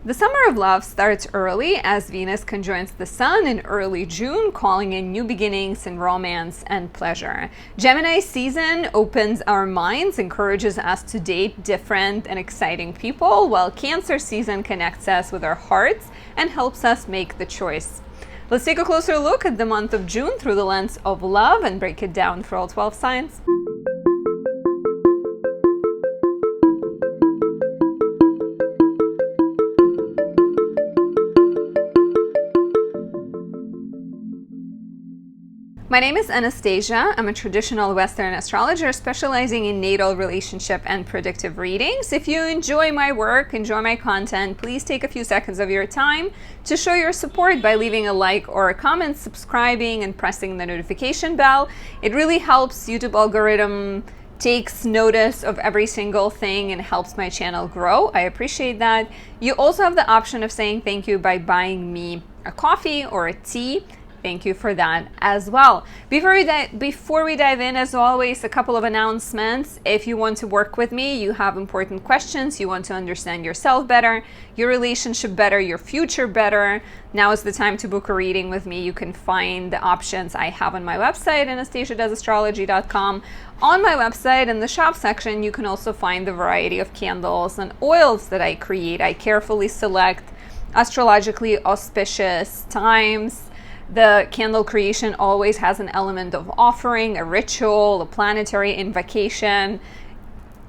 The summer of love starts early as Venus conjoins the Sun in early June, calling in new beginnings in romance and pleasure. Gemini season opens our minds, encourages us to date different and exciting people, while Cancer season connects us with our hearts and helps us make the choice. Let's take a closer look at the month of June through the lens of love and break it down for all 12 signs. My name is Anastasia. I'm a traditional Western astrologer specializing in natal, relationship, and predictive readings. If you enjoy my work, enjoy my content, please take a few seconds of your time to show your support by leaving a like or a comment, subscribing, and pressing the notification bell. It really helps. YouTube algorithm takes notice of every single thing and helps my channel grow. I appreciate that. You also have the option of saying thank you by buying me a coffee or a tea. Thank you for that as well. Before we dive in, as always, a couple of announcements. If you want to work with me, you have important questions, you want to understand yourself better, your relationship better, your future better, now is the time to book a reading with me. You can find the options I have on my website, anastasiadoesastrology.com. On my website, in the shop section, you can also find the variety of candles and oils that I create. I carefully select astrologically auspicious times. The candle creation always has an element of offering, a ritual, a planetary invocation.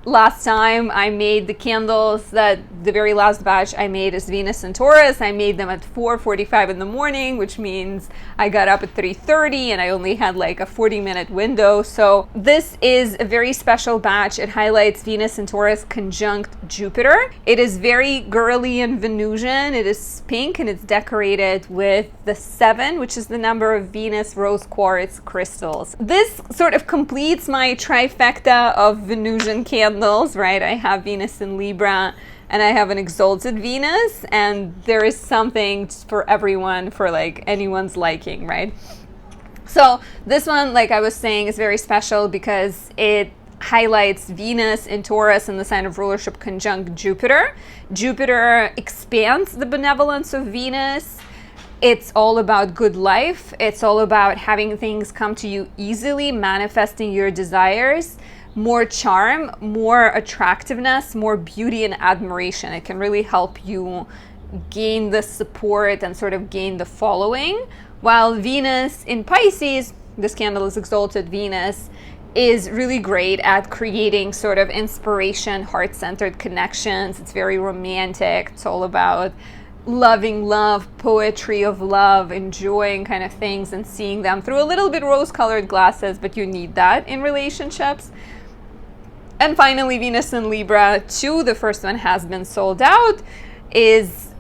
Last time I made the candles, the very last batch I made is Venus and Taurus. I made them at 4:45 in the morning, which means I got up at 3:30 and I only had like a 40-minute window. So this is a very special batch. It highlights Venus and Taurus conjunct Jupiter. It is very girly and Venusian. It is pink and it's decorated with the 7, which is the number of Venus rose quartz crystals. This sort of completes my trifecta of Venusian candles, right? I have Venus in Libra and I have an exalted Venus, and there is something for everyone, for like anyone's liking, right? So this one, like I was saying, is very special because it highlights Venus in Taurus in the sign of rulership conjunct Jupiter. Jupiter expands the benevolence of Venus. It's all about good life. It's all about having things come to you easily, manifesting your desires, more charm, more attractiveness, more beauty and admiration. It can really help you gain the support and sort of gain the following. While Venus in Pisces, this candle is exalted Venus, is really great at creating sort of inspiration, heart-centered connections. It's very romantic. It's all about loving love, poetry of love, enjoying kind of things and seeing them through a little bit rose-colored glasses, but you need that in relationships. And finally, Venus in Libra, too, the first one has been sold out, is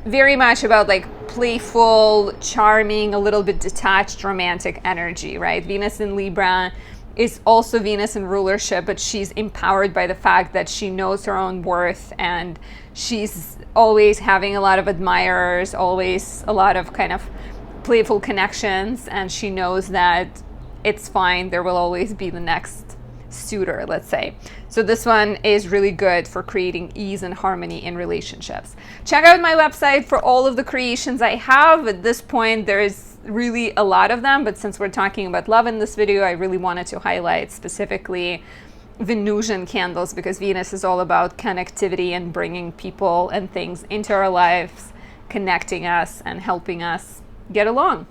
very much about like playful, charming, a little bit detached, romantic energy, right? Venus in Libra is also Venus in rulership, but she's empowered by the fact that she knows her own worth and she's always having a lot of admirers, always a lot of kind of playful connections, and she knows that it's fine. There will always be the next suitor, let's say. So this one is really good for creating ease and harmony in relationships. Check out my website for all of the creations I have. At this point, there's really a lot of them, but since we're talking about love in this video, I really wanted to highlight specifically Venusian candles because Venus is all about connectivity and bringing people and things into our lives, connecting us and helping us get along.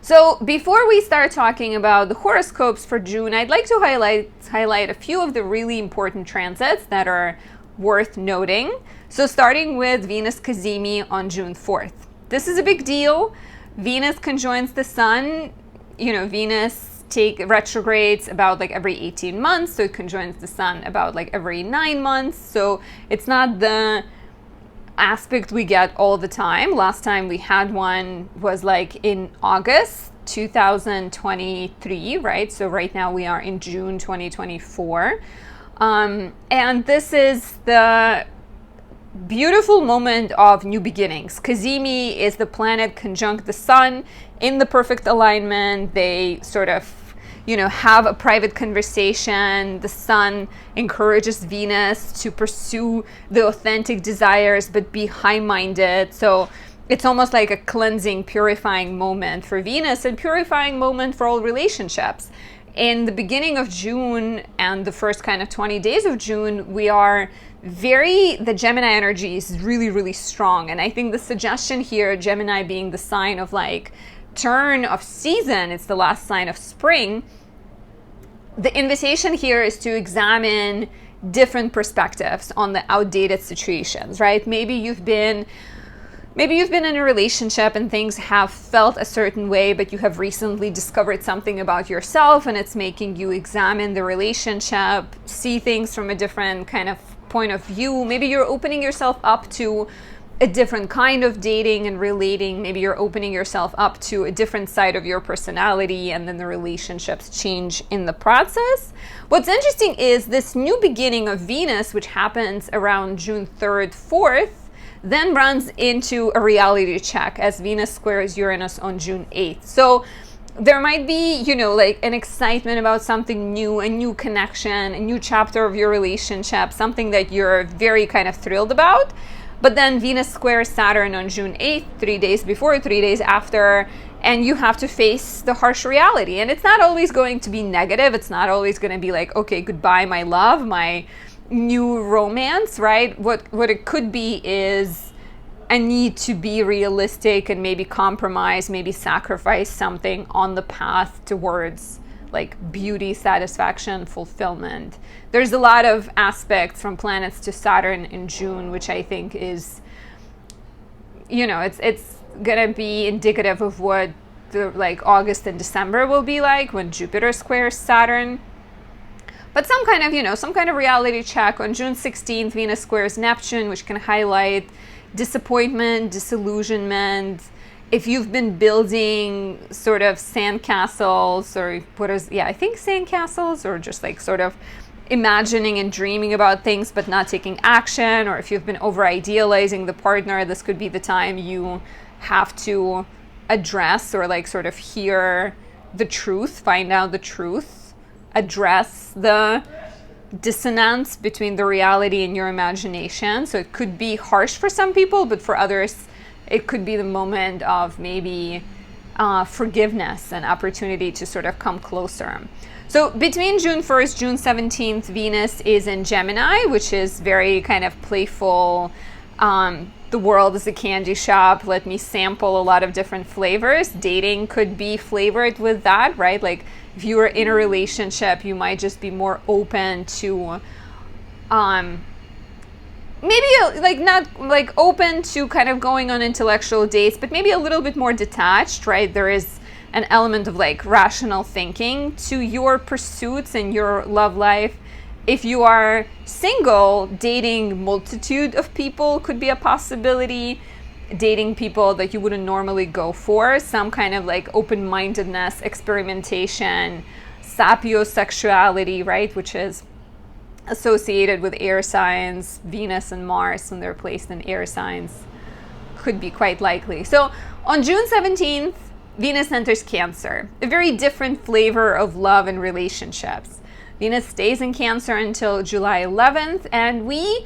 So before we start talking about the horoscopes for June, I'd like to highlight a few of the really important transits that are worth noting. So starting with Venus Cazimi on June 4th. This is a big deal. Venus conjoins the Sun. You know, Venus retrogrades about like every 18 months, so it conjoins the Sun about like every 9 months. So it's not the aspect we get all the time. Last time we had one was like in August 2023, right? So right now we are in June 2024. And this is the beautiful moment of new beginnings. Cazimi is the planet conjunct the Sun in the perfect alignment. They sort of, have a private conversation. The sun encourages Venus to pursue the authentic desires, but be high-minded. So it's almost like a cleansing, purifying moment for Venus, and purifying moment for all relationships. In the beginning of June and the first kind of 20 days of June, the Gemini energy is really, really strong. And I think the suggestion here, Gemini being the sign of like turn of season, it's the last sign of spring. The invitation here is to examine different perspectives on the outdated situations, right? Maybe you've been in a relationship and things have felt a certain way, but you have recently discovered something about yourself and it's making you examine the relationship, see things from a different kind of point of view. Maybe you're opening yourself up to a different kind of dating and relating. Maybe you're opening yourself up to a different side of your personality, and then the relationships change in the process. What's interesting is this new beginning of Venus, which happens around June 3rd, 4th, then runs into a reality check as Venus squares Uranus on June 8th. So there might be, like an excitement about something new, a new connection, a new chapter of your relationship, something that you're very kind of thrilled about. But then Venus squares Saturn on June 8th, 3 days before, 3 days after, and you have to face the harsh reality. And it's not always going to be negative. It's not always going to be like, okay, goodbye, my love, my new romance, right? What it could be is a need to be realistic and maybe compromise, maybe sacrifice something on the path towards like beauty, satisfaction, fulfillment. There's a lot of aspects from planets to Saturn in June, which I think is, it's gonna be indicative of what the like August and December will be like when Jupiter squares Saturn. But some kind of reality check. On June 16th, Venus squares Neptune, which can highlight disappointment, disillusionment. If you've been building sort of sandcastles, or I think sandcastles, or just like sort of imagining and dreaming about things but not taking action, or if you've been over idealizing the partner, this could be the time you have to address or like sort of hear the truth, find out the truth, address the dissonance between the reality and your imagination. So it could be harsh for some people, but for others it could be the moment of maybe forgiveness and opportunity to sort of come closer. So between June 1st, June 17th, Venus is in Gemini, which is very kind of playful. The world is a candy shop. Let me sample a lot of different flavors. Dating could be flavored with that, right? Like if you were in a relationship, you might just be more open to maybe like not like open to kind of going on intellectual dates, but maybe a little bit more detached, right? There is an element of like rational thinking to your pursuits and your love life. If you are single, dating multitude of people could be a possibility. Dating people that you wouldn't normally go for, some kind of like open-mindedness, experimentation, sapiosexuality, right? Which is associated with air signs. Venus and Mars, when they're placed in air signs, could be quite likely. So on June 17th, Venus enters Cancer, a very different flavor of love and relationships. Venus stays in Cancer until July 11th, and we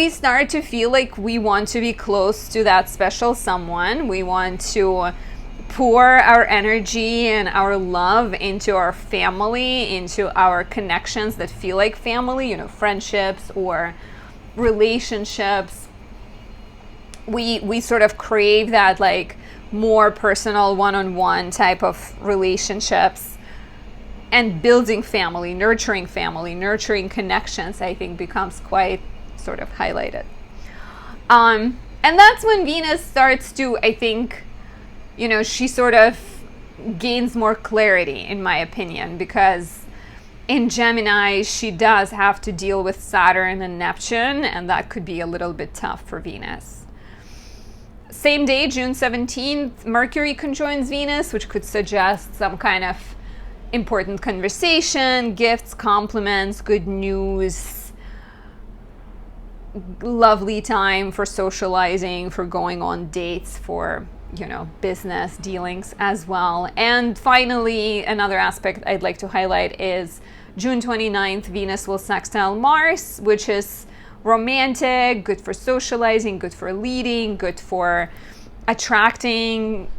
start to feel like we want to be close to that special someone. We want to pour our energy and our love into our family, into our connections that feel like family, friendships or relationships. We sort of crave that like more personal one-on-one type of relationships, and building family, nurturing connections, I think becomes quite sort of highlighted. And that's when Venus starts to, I think, she sort of gains more clarity, in my opinion, because in Gemini, she does have to deal with Saturn and Neptune, and that could be a little bit tough for Venus. Same day, June 17th, Mercury conjoins Venus, which could suggest some kind of important conversation, gifts, compliments, good news, lovely time for socializing, for going on dates, for business dealings as well. And finally, another aspect I'd like to highlight is June 29th, Venus will sextile Mars, which is romantic, good for socializing, good for leading, good for attracting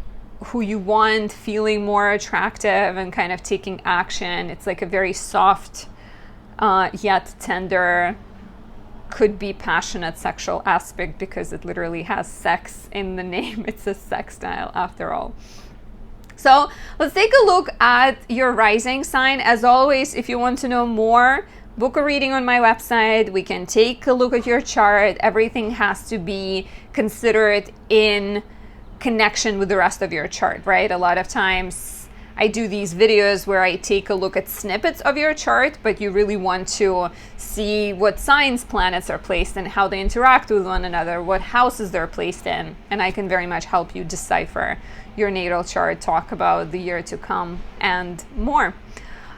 who you want, feeling more attractive, and kind of taking action. It's like a very soft yet tender, could be passionate sexual aspect because it literally has sex in the name. It's a sextile after all. So let's take a look at your rising sign. As always, if you want to know more, book a reading on my website. We can take a look at your chart. Everything has to be considered in connection with the rest of your chart, right? A lot of times I do these videos where I take a look at snippets of your chart, but you really want to see what signs planets are placed in, how they interact with one another, what houses they're placed in, and I can very much help you decipher your natal chart, talk about the year to come, and more.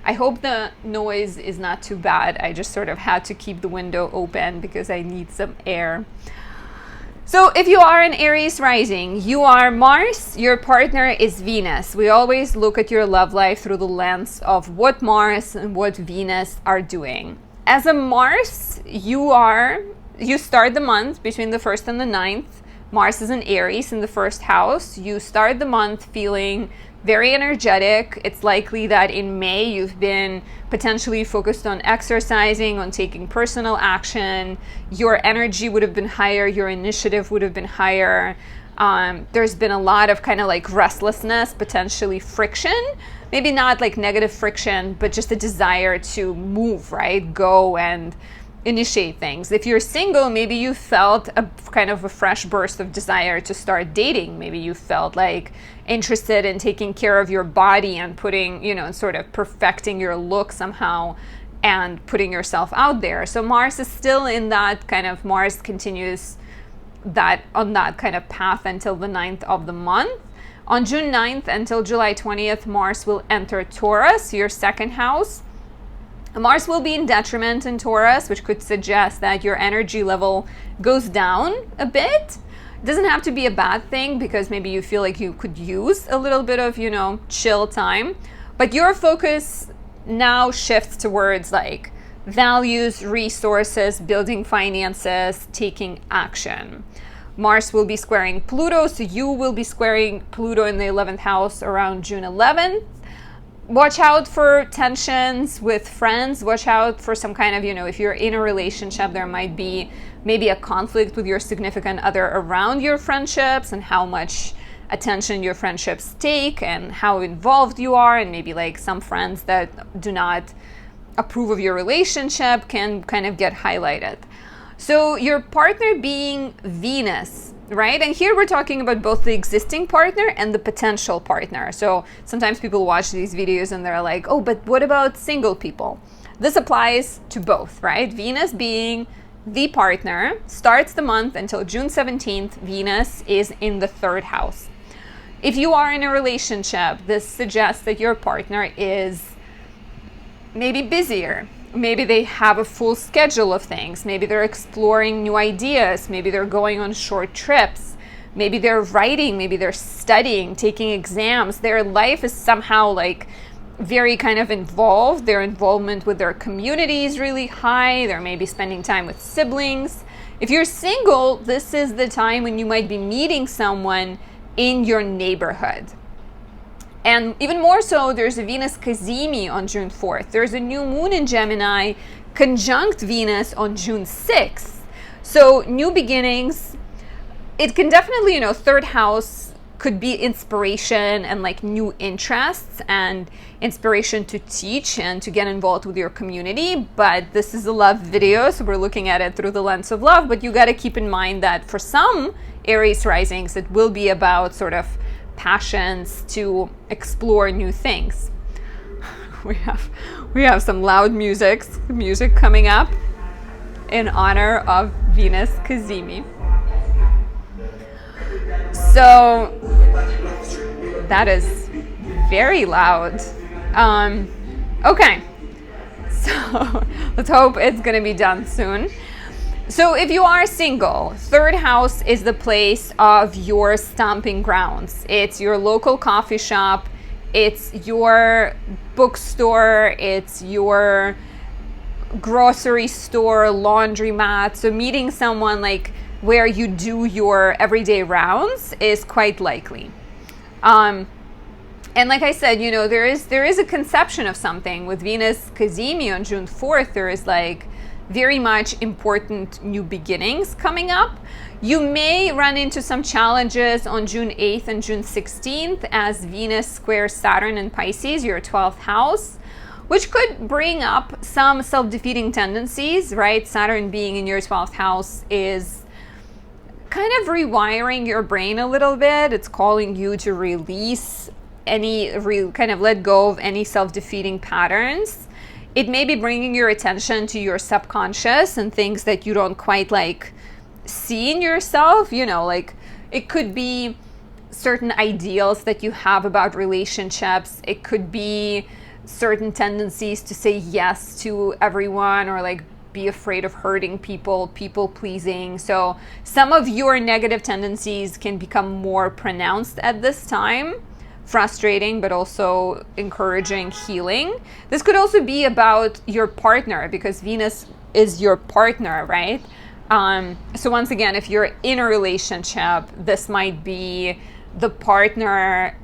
I hope the noise is not too bad. I just sort of had to keep the window open because I need some air. So if you are an Aries rising, you are Mars, your partner is Venus. We always look at your love life through the lens of what Mars and what Venus are doing. As a Mars, you start the month between the 1st and the 9th. Mars is in Aries in the first house. You start the month feeling very energetic. It's likely that in May you've been potentially focused on exercising, on taking personal action. Your energy would have been higher, your initiative would have been higher. There's been a lot of kind of like restlessness, potentially friction, maybe not like negative friction, but just a desire to move, right? Go and initiate things. If you're single, maybe you felt a kind of a fresh burst of desire to start dating. Maybe you felt like interested in taking care of your body and putting, sort of perfecting your look somehow and putting yourself out there. So Mars is still in that kind of, Mars continues on that kind of path until the 9th of the month. On June 9th until July 20th, Mars will enter Taurus, your second house. Mars will be in detriment in Taurus, which could suggest that your energy level goes down a bit. It doesn't have to be a bad thing because maybe you feel like you could use a little bit of, chill time. But your focus now shifts towards like values, resources, building finances, taking action. Mars will be squaring Pluto, so you will be squaring Pluto in the 11th house around June 11th. Watch out for tensions with friends. Watch out for some kind of, if you're in a relationship, there might be maybe a conflict with your significant other around your friendships and how much attention your friendships take and how involved you are. And maybe like some friends that do not approve of your relationship can kind of get highlighted. So your partner being Venus, right? And here we're talking about both the existing partner and the potential partner. So sometimes people watch these videos and they're like, oh, but what about single people? This applies to both, right? Venus being the partner starts the month until June 17th. Venus is in the 3rd house. If you are in a relationship, this suggests that your partner is maybe busier. Maybe they have a full schedule of things. Maybe they're exploring new ideas. Maybe they're going on short trips. Maybe they're writing. Maybe they're studying, taking exams. Their life is somehow like very kind of involved. Their involvement with their community is really high. They're maybe spending time with siblings. If you're single, this is the time when you might be meeting someone in your neighborhood. And even more so, there's a Venus cazimi on June 4th. There's a new moon in Gemini conjunct Venus on June 6th. So new beginnings. It can definitely, 3rd house could be inspiration and like new interests and inspiration to teach and to get involved with your community. But this is a love video, so we're looking at it through the lens of love. But you got to keep in mind that for some Aries risings, it will be about sort of passions to explore new things. We have some loud music coming up in honor of Venus cazimi. So that is very loud. Okay, so let's hope it's gonna be done soon. So if you are single, third house is the place of your stomping grounds. It's your local coffee shop, it's your bookstore, it's your grocery store, laundromat. So meeting someone like where you do your everyday rounds is quite likely. And like I said, you know, there is a conception of something with Venus Cazimi on June 4th. There is like very much important new beginnings coming up. You may run into some challenges on June 8th and June 16th as Venus squares Saturn in Pisces, your 12th house, which could bring up some self-defeating tendencies, right? Saturn being in your 12th house is kind of rewiring your brain a little bit. It's calling you to release kind of let go of any self-defeating patterns. It may be bringing your attention to your subconscious and things that you don't quite like see in yourself. You know, like it could be certain ideals that you have about relationships. It could be certain tendencies to say yes to everyone or like be afraid of hurting people, people pleasing. So some of your negative tendencies can become more pronounced at this time. Frustrating, but also encouraging healing. This could also be about your partner because Venus is your partner, right? So once again, if you're in a relationship, this might be the partner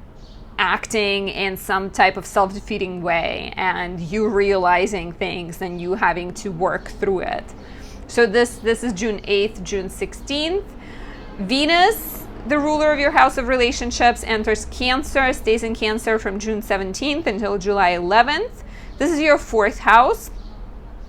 acting in some type of self-defeating way and you realizing things and you having to work through it. So this is June 8th, June 16th. Venus, the ruler of your house of relationships, enters Cancer, stays in Cancer from June 17th until July 11th. This is your 4th house.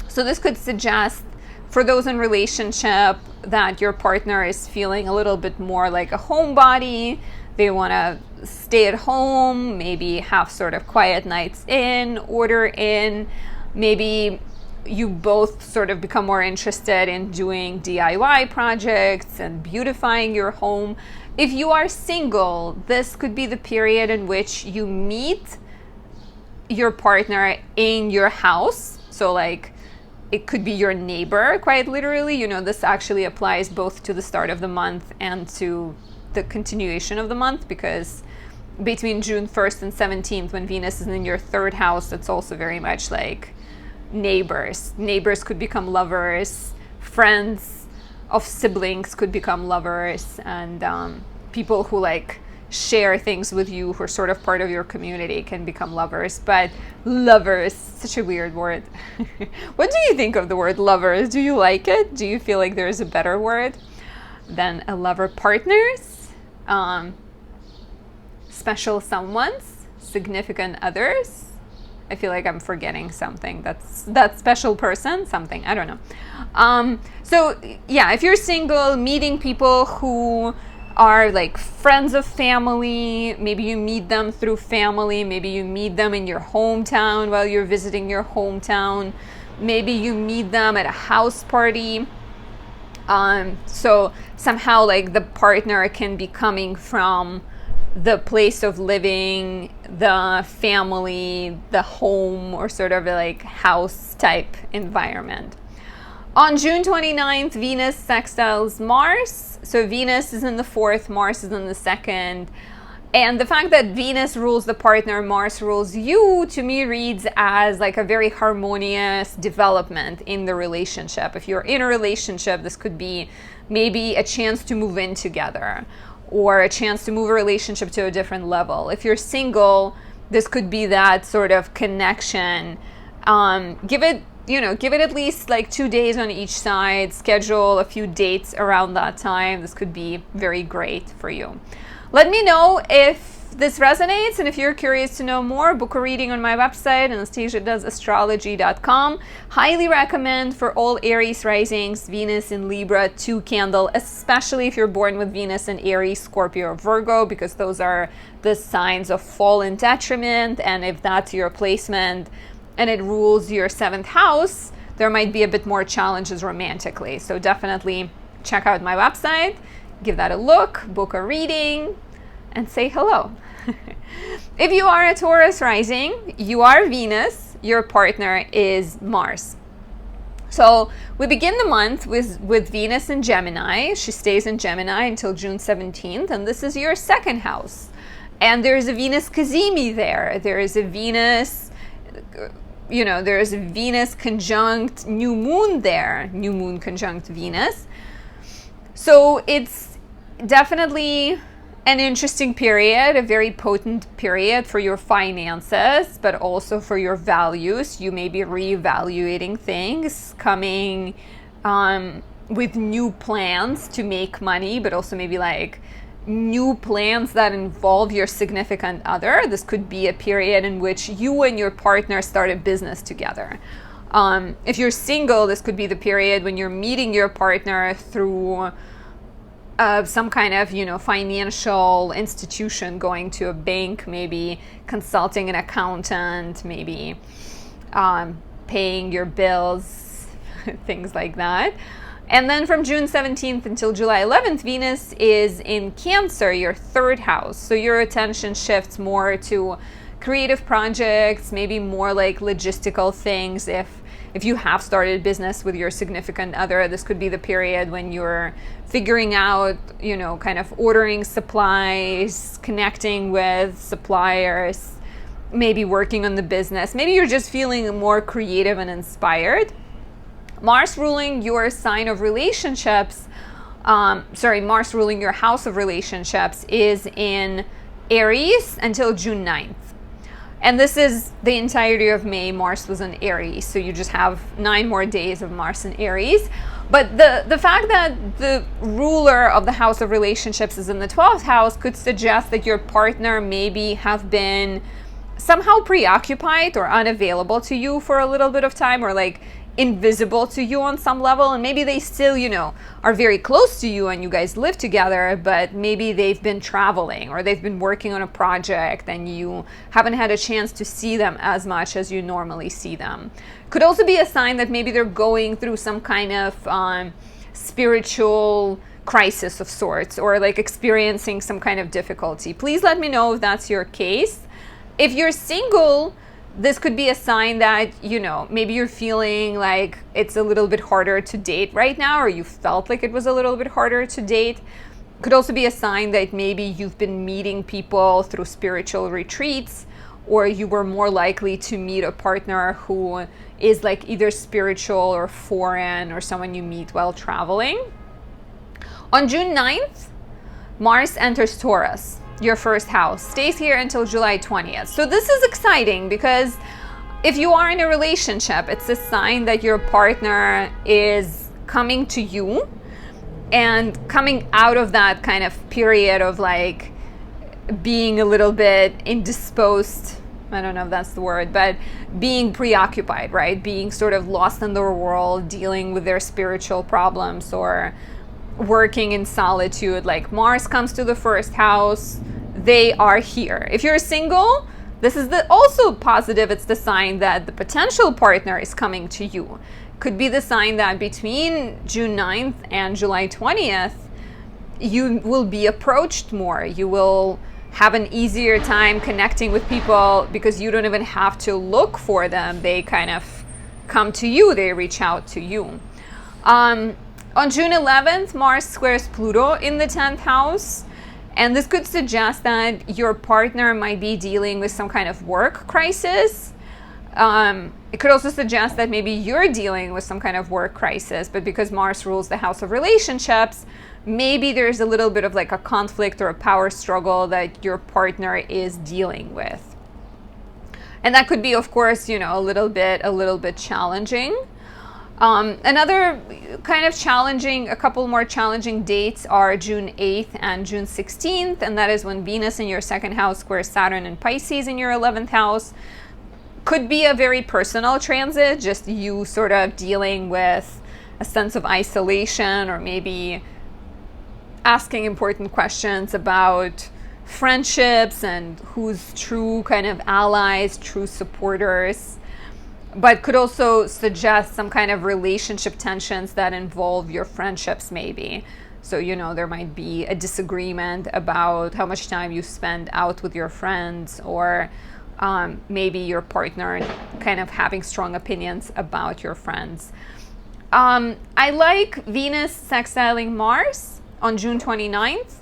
So this could suggest for those in relationship that your partner is feeling a little bit more like a homebody. They want to stay at home, maybe have sort of quiet nights in, order in. Maybe you both sort of become more interested in doing DIY projects and beautifying your home. If you are single, this could be the period in which you meet your partner in your house. So like it could be your neighbor, quite literally. You know, this actually applies both to the start of the month and to the continuation of the month, because between June 1st and 17th, when Venus is in your 3rd house, it's also very much like neighbors. Neighbors could become lovers, friends of siblings could become lovers, and people who like share things with you, who are sort of part of your community, can become lovers. But lovers, such a weird word. What do you think of the word lovers? Do you like it? Do you feel like there's a better word than a lover? Partners, special someones, significant others. I feel like I'm forgetting something. That's that special person, something, I don't know. So yeah, if you're single, meeting people who are like friends of family, maybe you meet them through family, maybe you meet them in your hometown while you're visiting your hometown, maybe you meet them at a house party. So somehow like the partner can be coming from the place of living, the family, the home, or sort of a like house type environment. On June 29th, Venus sextiles Mars. So Venus is in the 4th, Mars is in the 2nd. And the fact that Venus rules the partner, Mars rules you, to me reads as like a very harmonious development in the relationship. If you're in a relationship, this could be maybe a chance to move in together, or a chance to move a relationship to a different level. If you're single, this could be that sort of connection. Give it at least like 2 days on each side, schedule a few dates around that time. This could be very great for you. Let me know if this resonates, and if you're curious to know more, book a reading on my website, AnastasiaDoesAstrology.com. Highly recommend for all Aries risings, Venus in Libra, 2 candle, especially if you're born with Venus in Aries, Scorpio, or Virgo, because those are the signs of fall and detriment. And if that's your placement and it rules your 7th house, there might be a bit more challenges romantically. So definitely check out my website, give that a look, book a reading, and say hello. If you are a Taurus rising, you are Venus, your partner is Mars. So we begin the month with Venus in Gemini. She stays in Gemini until June 17th, and this is your second house. And there's a Venus Cazimi there. There is a Venus, there's a Venus conjunct new moon there, new moon conjunct Venus. So it's definitely an interesting period, a very potent period for your finances, but also for your values. You may be reevaluating things, coming with new plans to make money, but also maybe like new plans that involve your significant other. This could be a period in which you and your partner start a business together. If you're single, this could be the period when you're meeting your partner through some kind of, financial institution, going to a bank, maybe consulting an accountant, maybe paying your bills, things like that. And then from June 17th until July 11th, Venus is in Cancer, your third house. So your attention shifts more to creative projects, maybe more like logistical things. If you have started business with your significant other, this could be the period when you're figuring out, kind of ordering supplies, connecting with suppliers, maybe working on the business. Maybe you're just feeling more creative and inspired. Mars ruling your sign of relationships, Mars ruling your house of relationships is in Aries until June 9th. And this is the entirety of May. Mars was in Aries, so you just have 9 more days of Mars in Aries. But the fact that the ruler of the house of relationships is in the 12th house could suggest that your partner maybe have been somehow preoccupied or unavailable to you for a little bit of time, or like invisible to you on some level. And maybe they still, are very close to you and you guys live together, but maybe they've been traveling or they've been working on a project and you haven't had a chance to see them as much as you normally see them. Could also be a sign that maybe they're going through some kind of spiritual crisis of sorts, or like experiencing some kind of difficulty. Please let me know if that's your case. If you're single, this could be a sign that, maybe you're feeling like it's a little bit harder to date right now, or you felt like it was a little bit harder to date. Could also be a sign that maybe you've been meeting people through spiritual retreats, or you were more likely to meet a partner who is like either spiritual or foreign, or someone you meet while traveling. On June 9th, Mars enters Taurus, your first house, stays here until July 20th. So this is exciting because if you are in a relationship, it's a sign that your partner is coming to you and coming out of that kind of period of like being a little bit indisposed. I don't know if that's the word, but being preoccupied, right? Being sort of lost in their world, dealing with their spiritual problems, or working in solitude. Like Mars comes to the first house, they are here. If you're single, this is also positive. It's the sign that the potential partner is coming to you. Could be the sign that between June 9th and July 20th, you will be approached more. You will have an easier time connecting with people because you don't even have to look for them. They kind of come to you. They reach out to you. On June 11th, Mars squares Pluto in the 10th house. And this could suggest that your partner might be dealing with some kind of work crisis. It could also suggest that maybe you're dealing with some kind of work crisis, but because Mars rules the house of relationships, maybe there's a little bit of like a conflict or a power struggle that your partner is dealing with. And that could be, of course, a little bit challenging. Another kind of challenging, a couple more challenging dates are June 8th and June 16th, and that is when Venus in your second house squares Saturn and Pisces in your 11th house. Could be a very personal transit, just you sort of dealing with a sense of isolation, or maybe asking important questions about friendships and who's true kind of allies, true supporters. But could also suggest some kind of relationship tensions that involve your friendships maybe. So, there might be a disagreement about how much time you spend out with your friends, or maybe your partner kind of having strong opinions about your friends. I like Venus sextiling Mars on June 29th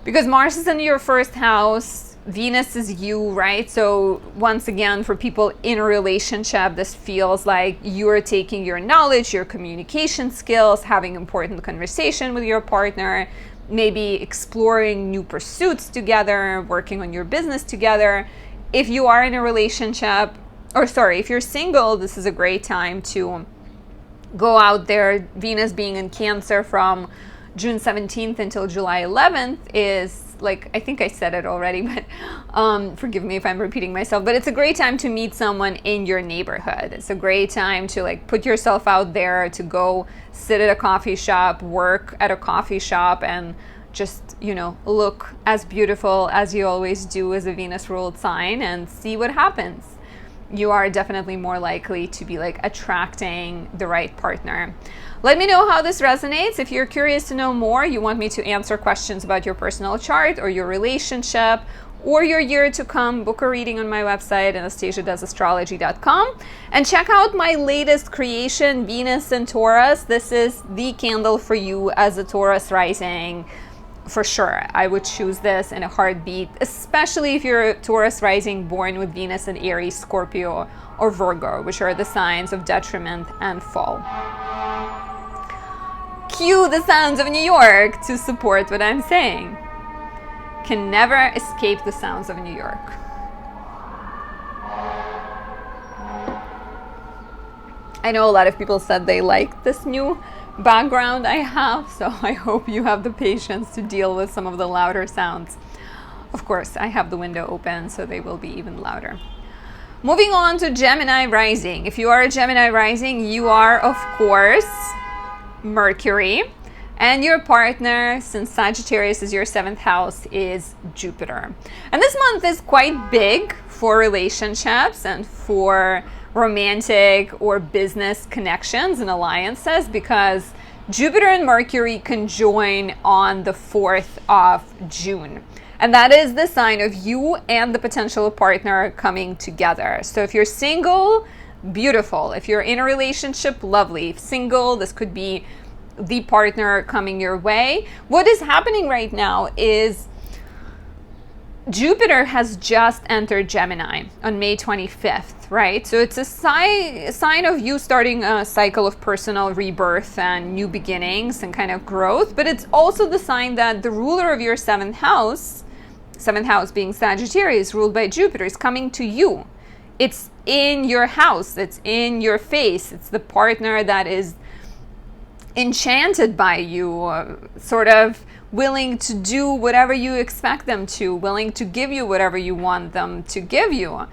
because Mars is in your first house. Venus is you, right? So once again, for people in a relationship, this feels like you're taking your knowledge, your communication skills, having important conversation with your partner, maybe exploring new pursuits together, working on your business together. If you are in a relationship, if you're single, this is a great time to go out there. Venus being in Cancer from June 17th until July 11th is, like, I think I said it already, but forgive me if I'm repeating myself, but it's a great time to meet someone in your neighborhood. It's a great time to like put yourself out there, to go sit at a coffee shop, work at a coffee shop, and just, you know, look as beautiful as you always do as a Venus ruled sign and see what happens. You are definitely more likely to be like attracting the right partner. Let me know how this resonates. If you're curious to know more, you want me to answer questions about your personal chart or your relationship or your year to come, book a reading on my website, anastasiadoesastrology.com, and check out my latest creation, Venus and Taurus. This is the candle for you as a Taurus rising. For sure, I would choose this in a heartbeat, especially if you're a Taurus rising born with Venus in Aries, Scorpio, or Virgo, which are the signs of detriment and fall. Cue the sounds of New York to support what I'm saying. Can never escape the sounds of New York. I know a lot of people said they liked this new background I have, so I hope you have the patience to deal with some of the louder sounds. Of course, I have the window open, so they will be even louder. Moving on to Gemini rising. If you are a Gemini rising, you are, of course, Mercury, and your partner, since Sagittarius is your 7th house, is Jupiter. And this month is quite big for relationships and for romantic or business connections and alliances, because Jupiter and Mercury conjoin on the 4th of June. And that is the sign of you and the potential partner coming together. So if you're single, beautiful. If you're in a relationship, lovely. If single, this could be the partner coming your way. What is happening right now is Jupiter has just entered Gemini on May 25th, right? So it's a sign of you starting a cycle of personal rebirth and new beginnings and kind of growth. But it's also the sign that the ruler of your 7th house being Sagittarius, ruled by Jupiter, is coming to you. It's in your house. It's in your face. It's the partner that is enchanted by you, sort of willing to do whatever you expect them to, willing to give you whatever you want them to give you.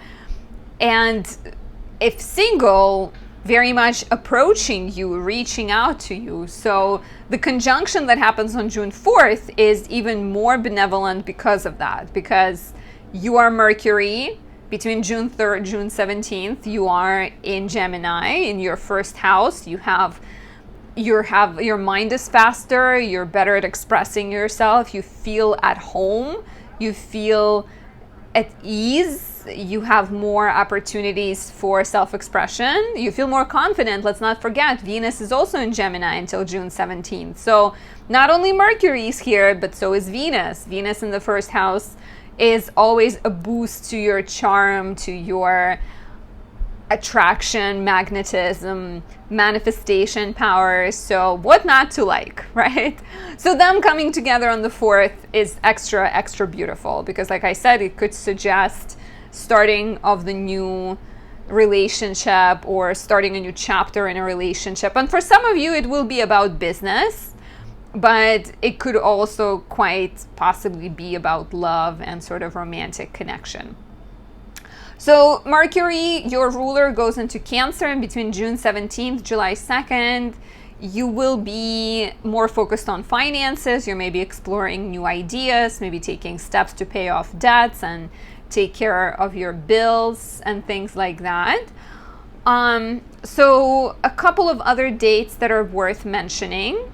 And if single, very much approaching you, reaching out to you. So the conjunction that happens on June 4th is even more benevolent because of that, because you are Mercury. Between June 3rd, June 17th, you are in Gemini, in your first house. Your mind is faster, you're better at expressing yourself, you feel at home, you feel at ease, you have more opportunities for self-expression, you feel more confident. Let's not forget, Venus is also in Gemini until June 17th. So not only Mercury is here, but so is Venus. Venus in the first house is always a boost to your charm, to your attraction, magnetism, manifestation power. So what not to like, right? So them coming together on the 4th is extra beautiful, because like I said, it could suggest starting of the new relationship or starting a new chapter in a relationship. And for some of you, it will be about business, but it could also quite possibly be about love and sort of romantic connection. So Mercury, your ruler, goes into Cancer, and between June 17th, July 2nd, you will be more focused on finances. You're maybe exploring new ideas, maybe taking steps to pay off debts and take care of your bills and things like that. So a couple of other dates that are worth mentioning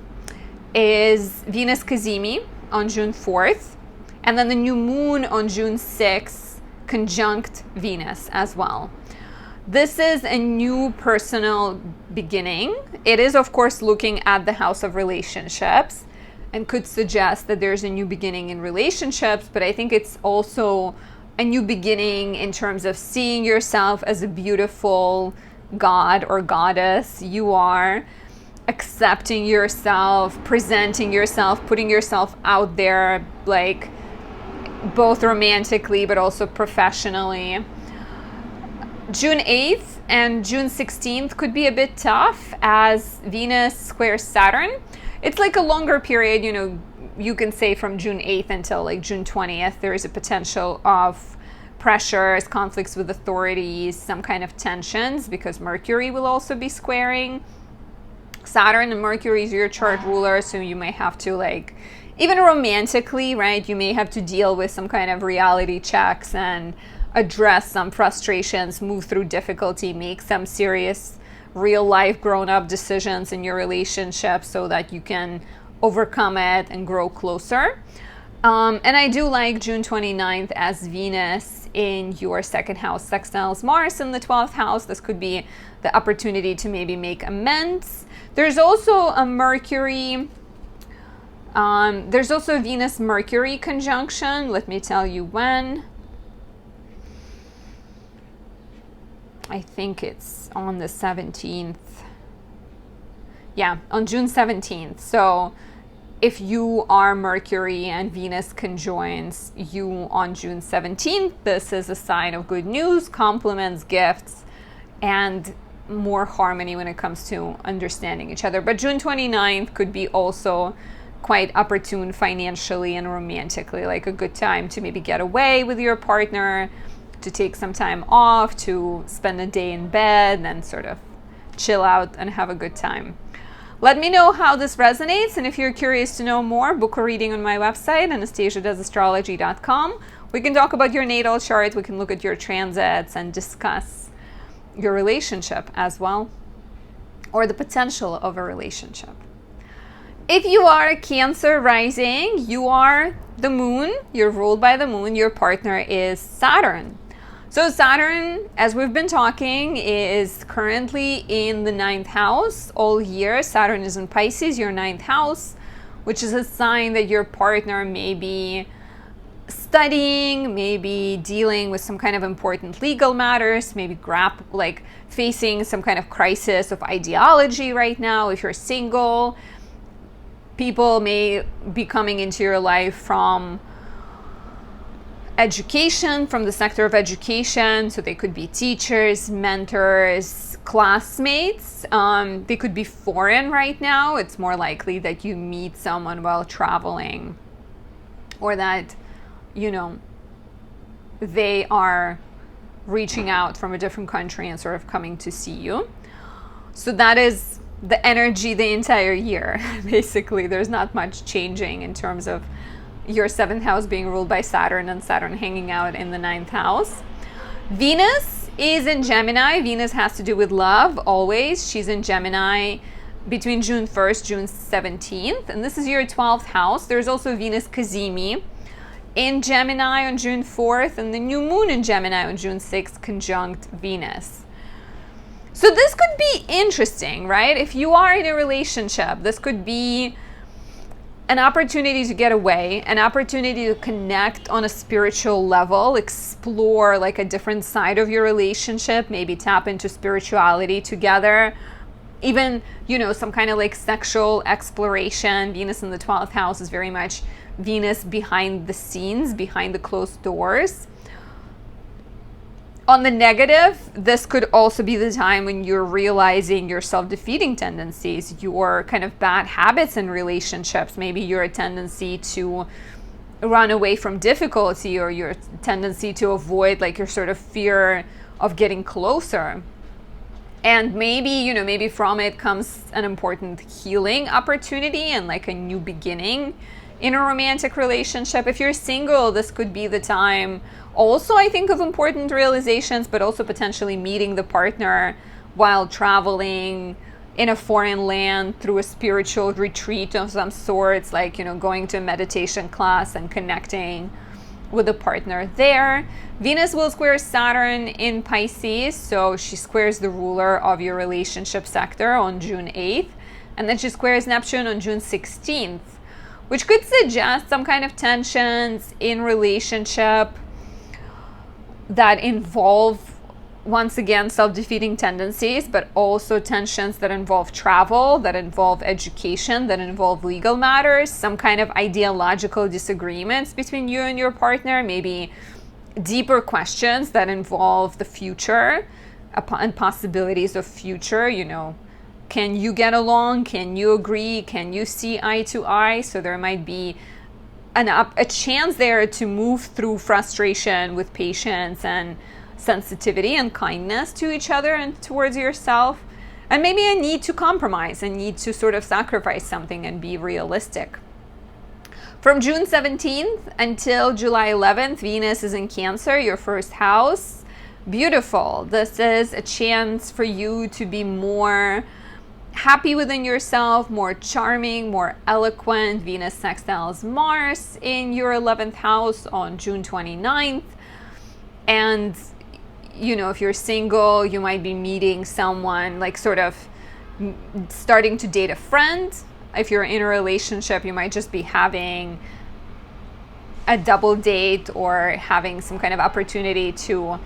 is Venus Cazimi on June 4th, and then the new moon on June 6th conjunct Venus as well. This is a new personal beginning. It is, of course, looking at the house of relationships and could suggest that there's a new beginning in relationships, but I think it's also a new beginning in terms of seeing yourself as a beautiful god or goddess you are, accepting yourself, presenting yourself, putting yourself out there, like both romantically but also professionally. June 8th and June 16th could be a bit tough as Venus squares Saturn. It's like a longer period, you know, you can say from June 8th until like June 20th, there is a potential of pressures, conflicts with authorities, some kind of tensions, because Mercury will also be squaring Saturn, and Mercury is your chart ruler, so you may have to, like, even romantically, right, you may have to deal with some kind of reality checks and address some frustrations, move through difficulty, make some serious real life grown-up decisions in your relationship so that you can overcome it and grow closer. And I do like June 29th as Venus in your second house sextiles Mars in the 12th house. This could be the opportunity to maybe make amends. There's also a Mercury, there's also a Venus-Mercury conjunction. Let me tell you when. I think it's on the 17th. Yeah, on June 17th. So if you are Mercury and Venus conjoins you on June 17th, this is a sign of good news, compliments, gifts, and more harmony when it comes to understanding each other. But June 29th could be also quite opportune financially and romantically, like a good time to maybe get away with your partner, to take some time off, to spend a day in bed and sort of chill out and have a good time. Let me know how this resonates, and if you're curious to know more, book a reading on my website, anastasiadoesastrology.com. We can talk about your natal chart, we can look at your transits and discuss your relationship as well, or the potential of a relationship. If you are a Cancer rising, you are the moon, you're ruled by the moon, your partner is Saturn. So Saturn, as we've been talking, is currently in the 9th house all year. Saturn is in Pisces, your 9th house, which is a sign that your partner may be studying, maybe dealing with some kind of important legal matters, maybe facing some kind of crisis of ideology right now. If you're single, people may be coming into your life from education, from the sector of education. So they could be teachers, mentors, classmates. They could be foreign right now. It's more likely that you meet someone while traveling, or that, you know, they are reaching out from a different country and sort of coming to see you. So that is the energy the entire year. Basically, there's not much changing in terms of your 7th house being ruled by Saturn and Saturn hanging out in the 9th house. Venus is in Gemini. Venus has to do with love always. She's in Gemini between June 1st, June 17th. And this is your 12th house. There's also Venus Cazimi in Gemini on June 4th, and the new moon in Gemini on June 6th conjunct Venus. So this could be interesting, right? If you are in a relationship, this could be an opportunity to get away, an opportunity to connect on a spiritual level, explore like a different side of your relationship, maybe tap into spirituality together, even, you know, some kind of like sexual exploration. Venus in the 12th house is very much Venus behind the scenes, behind the closed doors. On the negative, this could also be the time when you're realizing your self-defeating tendencies, your kind of bad habits in relationships, maybe your tendency to run away from difficulty, or your tendency to avoid, like your sort of fear of getting closer. And maybe, you know, maybe from it comes an important healing opportunity and like a new beginning in a romantic relationship. If you're single, this could be the time also, I think, of important realizations, but also potentially meeting the partner while traveling in a foreign land through a spiritual retreat of some sorts, like, you know, going to a meditation class and connecting with a partner there. Venus will square Saturn in Pisces, so she squares the ruler of your relationship sector on June 8th, and then she squares Neptune on June 16th, which could suggest some kind of tensions in relationship that involve, once again, self-defeating tendencies, but also tensions that involve travel, that involve education, that involve legal matters, some kind of ideological disagreements between you and your partner, maybe deeper questions that involve the future and possibilities of future. Can you get along? Can you agree? Can you see eye to eye? So there might be a chance there to move through frustration with patience and sensitivity and kindness to each other and towards yourself, and maybe a need to compromise, a need to sort of sacrifice something and be realistic. From June 17th until July 11th, Venus is in Cancer, your first house. Beautiful. This is a chance for you to be more happy within yourself, more charming, more eloquent. Venus sextiles Mars in your 11th house on June 29th. And if you're single, you might be meeting someone, like sort of starting to date a friend. If you're in a relationship, you might just be having a double date or having some kind of opportunity to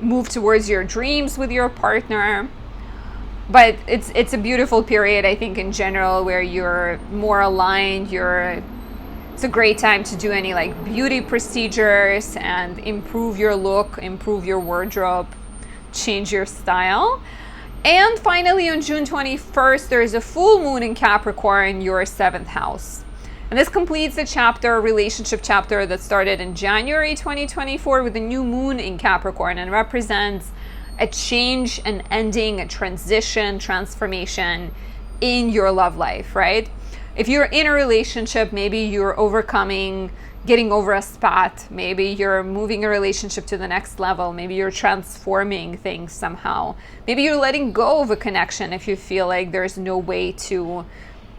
move towards your dreams with your partner. But it's a beautiful period, I think, in general, where you're more aligned. It's a great time to do any like beauty procedures and improve your look, improve your wardrobe, change your style. And finally, on June 21st, there is a full moon in Capricorn, your 7th house. And this completes a relationship chapter that started in January 2024 with a new moon in Capricorn, and represents a change, an ending, a transition, transformation in your love life, right? If you're in a relationship, maybe you're getting over a spat, maybe you're moving a relationship to the next level, maybe you're transforming things somehow, maybe you're letting go of a connection if you feel like there's no way to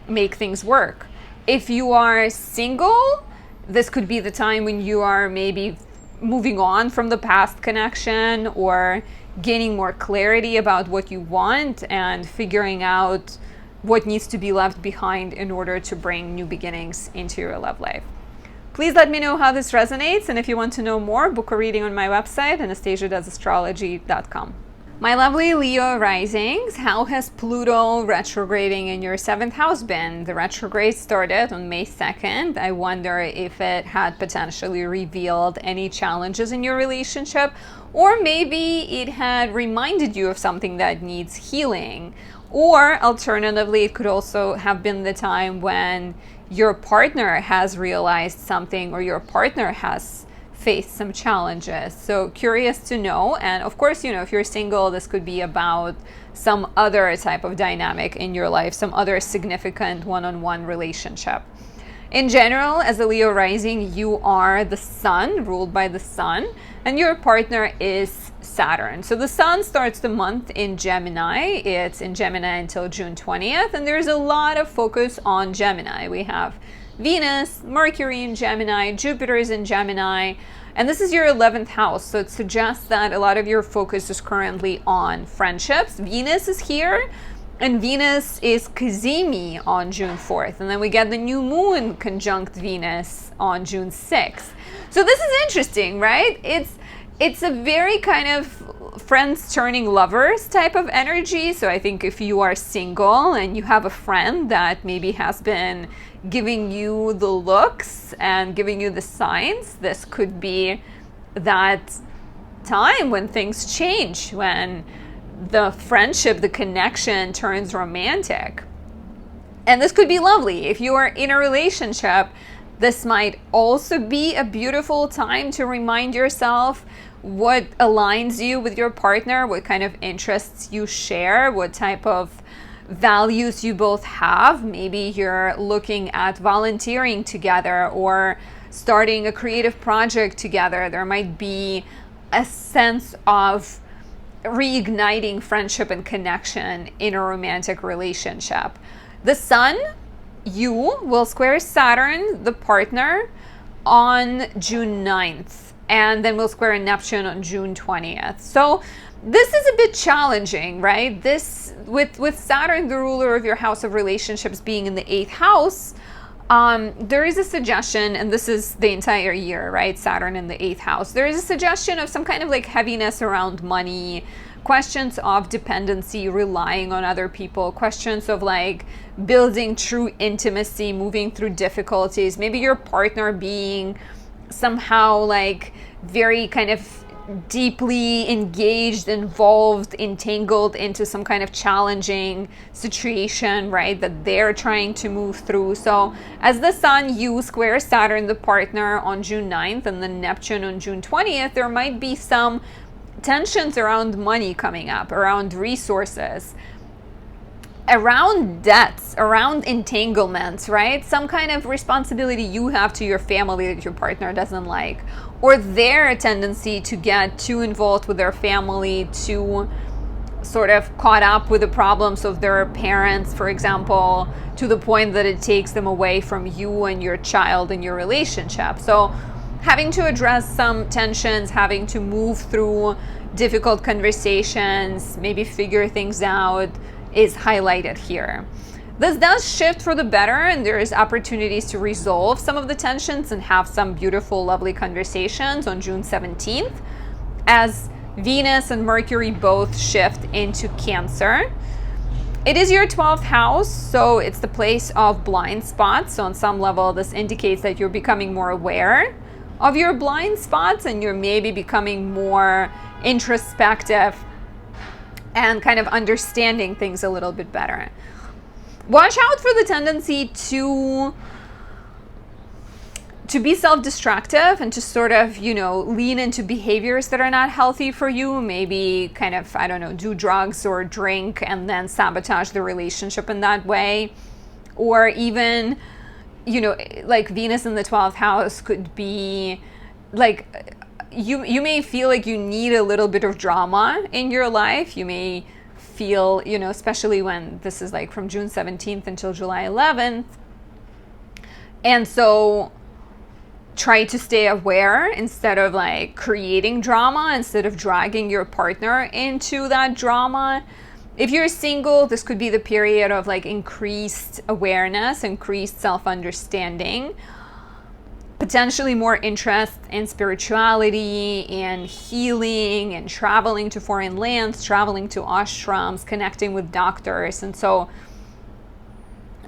make things work. If you are single, this could be the time when you are maybe moving on from the past connection, or gaining more clarity about what you want and figuring out what needs to be left behind in order to bring new beginnings into your love life. Please let me know how this resonates, and if you want to know more, book a reading on my website, anastasiadoesastrology.com. My lovely Leo risings, how has Pluto retrograding in your 7th house been? The retrograde started on May 2nd. I wonder if it had potentially revealed any challenges in your relationship, or maybe it had reminded you of something that needs healing. Or alternatively, it could also have been the time when your partner has realized something, or your partner has faced some challenges. So curious to know. And of course, if you're single, this could be about some other type of dynamic in your life, some other significant one-on-one relationship. In general, as a Leo rising, you are the sun, ruled by the sun, and your partner is Saturn. So the sun starts the month in Gemini. It's in Gemini until June 20th, and there's a lot of focus on Gemini. We have Venus, Mercury in Gemini, Jupiter is in Gemini, and this is your 11th house. So it suggests that a lot of your focus is currently on friendships. Venus is here, and Venus is Cazimi on June 4th. And then we get the new moon conjunct Venus on June 6th. So this is interesting, right? It's a very kind of friends turning lovers type of energy. So I think if you are single and you have a friend that maybe has been giving you the looks and giving you the signs, this could be that time when things change, when the friendship, the connection turns romantic. And this could be lovely. If you are in a relationship, this might also be a beautiful time to remind yourself what aligns you with your partner, what kind of interests you share, what type of values you both have. Maybe you're looking at volunteering together or starting a creative project together. There might be a sense of reigniting friendship and connection in a romantic relationship. The sun, you will square Saturn, the partner, on June 9th, and then will square Neptune on June 20th. So this is a bit challenging, right? This with Saturn, the ruler of your house of relationships, being in the 8th house, there is a suggestion, and this is the entire year, right? Saturn in the 8th house. There is a suggestion of some kind of like heaviness around money, questions of dependency, relying on other people, questions of like building true intimacy, moving through difficulties, maybe your partner being somehow like very kind of deeply engaged, involved, entangled into some kind of challenging situation, right, that they're trying to move through. So as the Sun, you square Saturn, the partner, on June 9th, and then Neptune on June 20th, there might be some tensions around money coming up, around resources, around debts, around entanglements, right? Some kind of responsibility you have to your family that your partner doesn't like, or their tendency to get too involved with their family, to sort of caught up with the problems of their parents, for example, to the point that it takes them away from you and your child and your relationship. So having to address some tensions, having to move through difficult conversations, maybe figure things out, is highlighted here. This does shift for the better, and there is opportunities to resolve some of the tensions and have some beautiful, lovely conversations on June 17th, as Venus and Mercury both shift into Cancer. It is your 12th house, so it's the place of blind spots. So on some level, this indicates that you're becoming more aware of your blind spots, and you're maybe becoming more introspective and kind of understanding things a little bit better. Watch out for the tendency to be self-destructive and to sort of, lean into behaviors that are not healthy for you. Maybe kind of, do drugs or drink and then sabotage the relationship in that way. Or even, like Venus in the 12th house could be like, you may feel like you need a little bit of drama in your life. You may feel, especially when this is like from June 17th until July 11th. And so try to stay aware instead of like creating drama, instead of dragging your partner into that drama. If you're single, this could be the period of like increased awareness, increased self-understanding, potentially more interest in spirituality and healing and traveling to foreign lands, traveling to ashrams, connecting with doctors. And so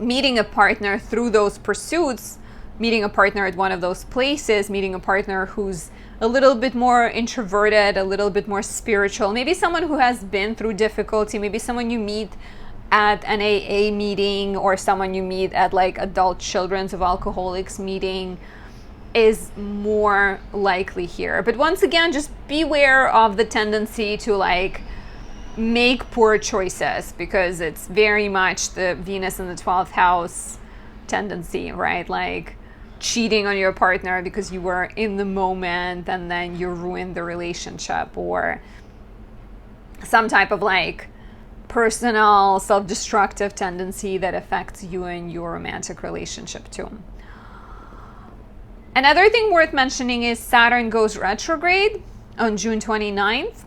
meeting a partner through those pursuits, meeting a partner at one of those places, meeting a partner who's a little bit more introverted, a little bit more spiritual, maybe someone who has been through difficulty, maybe someone you meet at an AA meeting, or someone you meet at like adult children's of alcoholics meeting, is more likely here. But once again, just beware of the tendency to like make poor choices, because it's very much the Venus in the 12th house tendency, right? Like cheating on your partner because you were in the moment and then you ruined the relationship, or some type of like personal self-destructive tendency that affects you and your romantic relationship too. Another thing worth mentioning is Saturn goes retrograde on June 29th.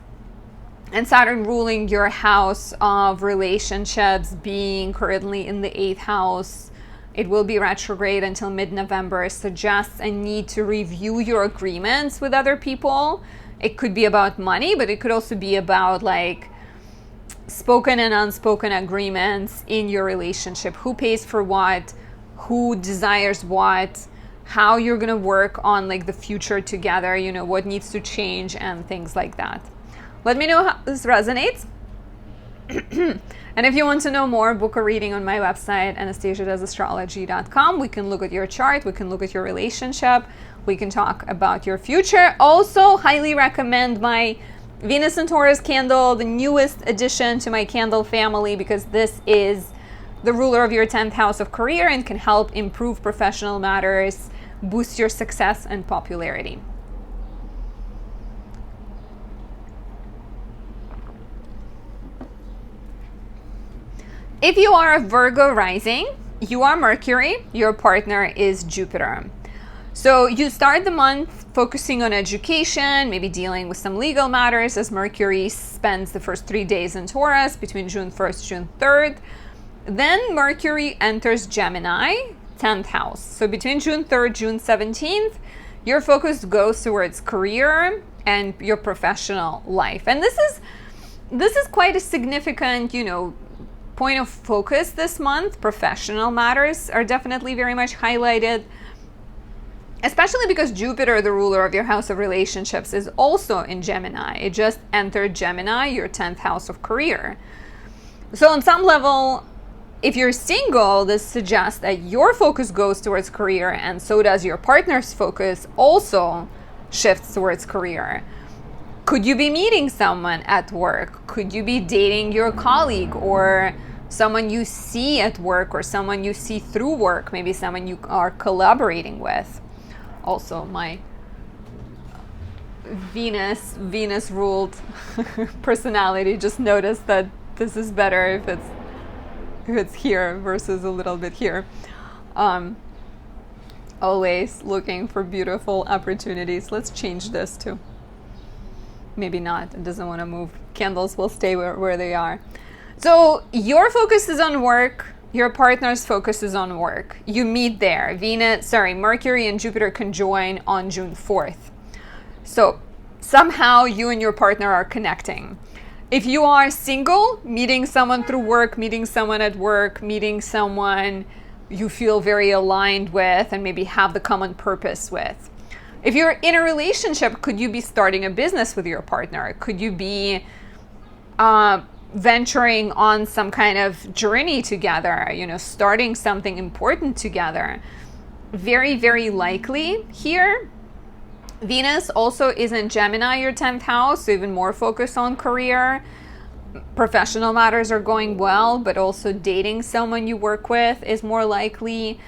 And Saturn ruling your house of relationships, being currently in the 8th house, it will be retrograde until mid-November, suggests a need to review your agreements with other people. It could be about money, but it could also be about like spoken and unspoken agreements in your relationship. Who pays for what, who desires what, how you're going to work on like the future together, what needs to change and things like that. Let me know how this resonates. And if you want to know more, book a reading on my website, anastasiadoesastrology.com. We can look at your chart, we can look at your relationship, we can talk about your future. Also, highly recommend my Venus and Taurus candle, the newest addition to my candle family, because this is the ruler of your 10th house of career and can help improve professional matters, boost your success and popularity. If you are a Virgo rising, you are Mercury, your partner is Jupiter. So you start the month focusing on education, maybe dealing with some legal matters, as Mercury spends the first 3 days in Taurus between June 1st, June 3rd. Then Mercury enters Gemini, 10th house. So between June 3rd, June 17th, your focus goes towards career and your professional life. And this is quite a significant, point of focus this month. Professional matters are definitely very much highlighted, especially because Jupiter, the ruler of your house of relationships, is also in Gemini. It just entered Gemini, your 10th house of career. So on some level, if you're single, this suggests that your focus goes towards career, and so does your partner's focus also shifts towards career. Could you be meeting someone at work? Could you be dating your colleague or someone you see at work or someone you see through work, maybe someone you are collaborating with? Also, my Venus ruled personality just noticed that this is better if it's here versus a little bit here. Always looking for beautiful opportunities. Let's change this too. Maybe not. It doesn't want to move. Candles will stay where they are. So your focus is on work. Your partner's focus is on work. You meet there. Mercury and Jupiter conjoin on June 4th. So somehow you and your partner are connecting. If you are single, meeting someone through work, meeting someone at work, meeting someone you feel very aligned with and maybe have the common purpose with. If you're in a relationship, could you be starting a business with your partner? Could you be venturing on some kind of journey together, starting something important together? Very, very likely here. Venus also is in Gemini, your 10th house, so even more focus on career. Professional matters are going well, but also dating someone you work with is more likely.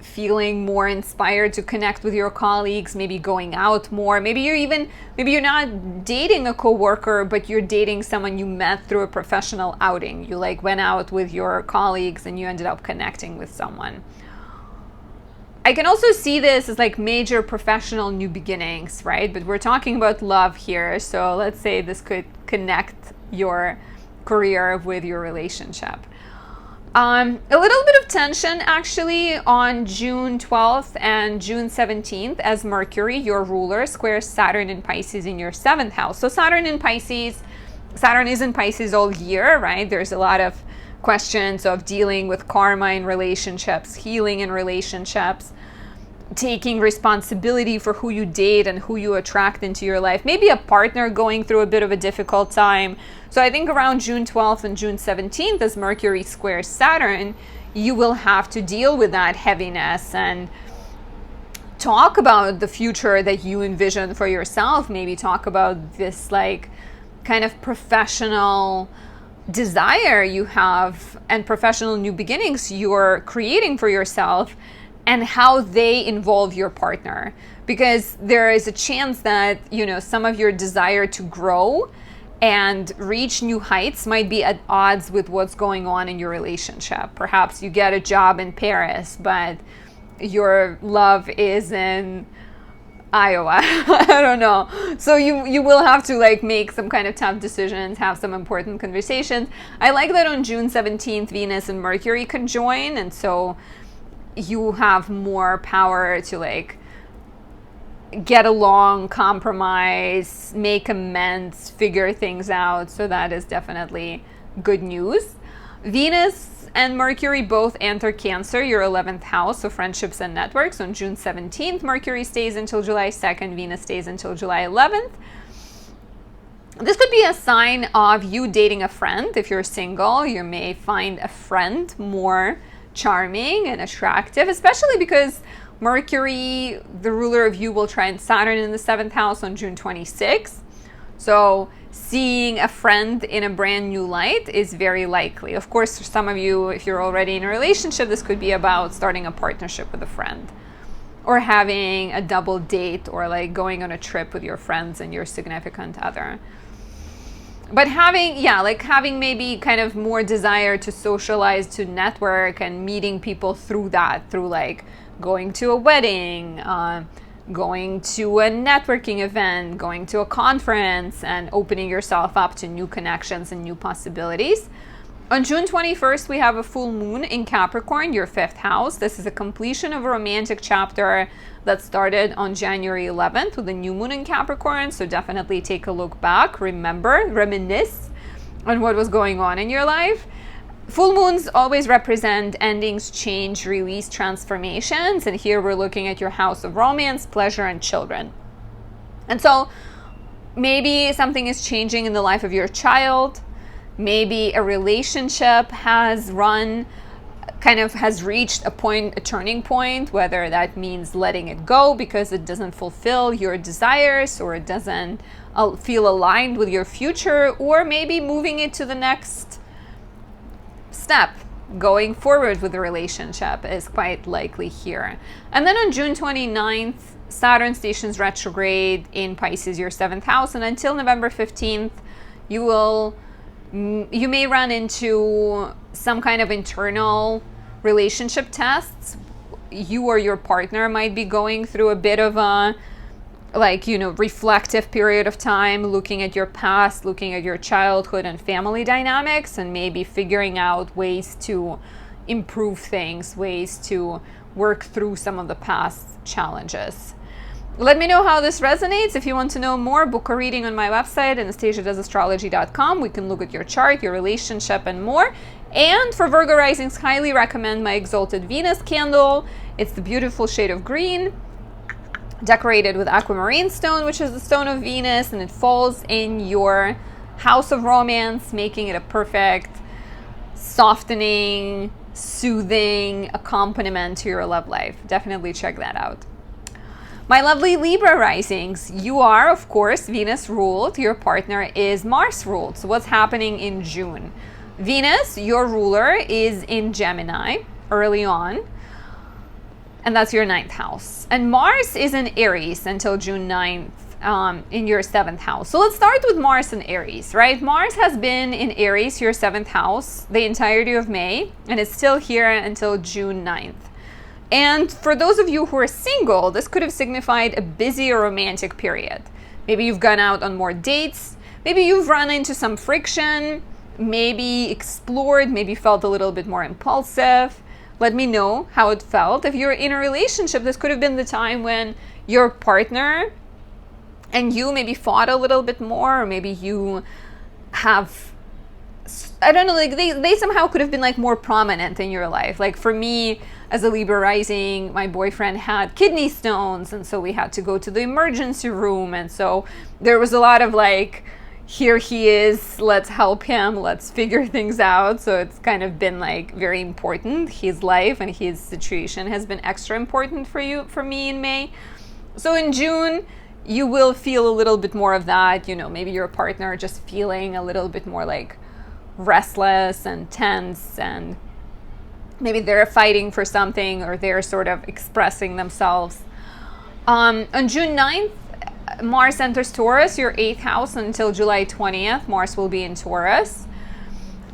Feeling more inspired to connect with your colleagues, maybe going out more. Maybe you're not dating a coworker, but you're dating someone you met through a professional outing. You went out with your colleagues and you ended up connecting with someone. I can also see this as major professional new beginnings, right? But we're talking about love here. So let's say this could connect your career with your relationship. A little bit of tension actually on June 12th and June 17th as Mercury, your ruler, squares Saturn in Pisces in your 7th house. So Saturn is in Pisces all year, right? There's a lot of questions of dealing with karma in relationships, healing in relationships, taking responsibility for who you date and who you attract into your life. Maybe a partner going through a bit of a difficult time. So I think around June 12th and June 17th, as Mercury squares Saturn, you will have to deal with that heaviness and talk about the future that you envision for yourself. Maybe talk about this kind of professional desire you have and professional new beginnings you're creating for yourself, and how they involve your partner. Because there is a chance that, some of your desire to grow and reach new heights might be at odds with what's going on in your relationship. Perhaps you get a job in Paris, but your love is in Iowa. I don't know. So you will have to make some kind of tough decisions, have some important conversations. I like that on June 17th, Venus and Mercury conjoin, and so you have more power to get along, compromise, make amends, figure things out. So that is definitely good news. Venus and Mercury both enter Cancer, your 11th house, so friendships and networks. On June 17th, Mercury stays until July 2nd, Venus stays until July 11th. This could be a sign of you dating a friend. If you're single, you may find a friend more charming and attractive, especially because Mercury, the ruler of you, will trine Saturn in the 7th house on June 26th. So seeing a friend in a brand new light is very likely. Of course, for some of you, if you're already in a relationship, this could be about starting a partnership with a friend or having a double date or going on a trip with your friends and your significant other. But having maybe kind of more desire to socialize, to network, and meeting people through that, through going to a wedding, going to a networking event, going to a conference, and opening yourself up to new connections and new possibilities. On June 21st, we have a full moon in Capricorn, your 5th house. This is a completion of a romantic chapter that started on January 11th with a new moon in Capricorn. So definitely take a look back, remember, reminisce on what was going on in your life. Full moons always represent endings, change, release, transformations. And here we're looking at your house of romance, pleasure, and children. And so maybe something is changing in the life of your child. Maybe a relationship has reached a turning point, whether that means letting it go because it doesn't fulfill your desires or it doesn't feel aligned with your future, or maybe moving it to the next step, going forward with the relationship is quite likely here. And then on June 29th, Saturn stations retrograde in Pisces, your 7th house, and until November 15th, you may run into some kind of internal relationship tests. You or your partner might be going through a bit of a reflective period of time, looking at your past, looking at your childhood and family dynamics, and maybe figuring out ways to improve things, ways to work through some of the past challenges. Let me know how this resonates. If you want to know more, book a reading on my website, anastasiadoesastrology.com. We can look at your chart, your relationship, and more. And for Virgo risings, highly recommend my Exalted Venus candle. It's the beautiful shade of green, decorated with aquamarine stone, which is the stone of Venus, and it falls in your house of romance, making it a perfect softening, soothing accompaniment to your love life. Definitely check that out. My lovely Libra risings, you are, of course, Venus ruled. Your partner is Mars ruled. So what's happening in June? Venus, your ruler, is in Gemini early on, and that's your 9th house. And Mars is in Aries until June 9th in your 7th house. So let's start with Mars and Aries, right? Mars has been in Aries, your 7th house, the entirety of May, and it's still here until June 9th. And for those of you who are single, this could have signified a busier romantic period. Maybe you've gone out on more dates. Maybe you've run into some friction, maybe explored, maybe felt a little bit more impulsive. Let me know how it felt. If you're in a relationship, this could have been the time when your partner and you maybe fought a little bit more, or maybe you have, I don't know, like they somehow could have been like more prominent in your life. Like for me, as a Libra rising, my boyfriend had kidney stones, and so we had to go to the emergency room. And so there was a lot of like, here he is, let's help him, let's figure things out. So it's kind of been like very important. His life and his situation has been extra important for me in May. So in June, you will feel a little bit more of that, maybe your partner just feeling a little bit more like restless and tense, and maybe they're fighting for something, or they're sort of expressing themselves. On June 9th, Mars enters Taurus, your 8th house, until July 20th. Mars will be in Taurus.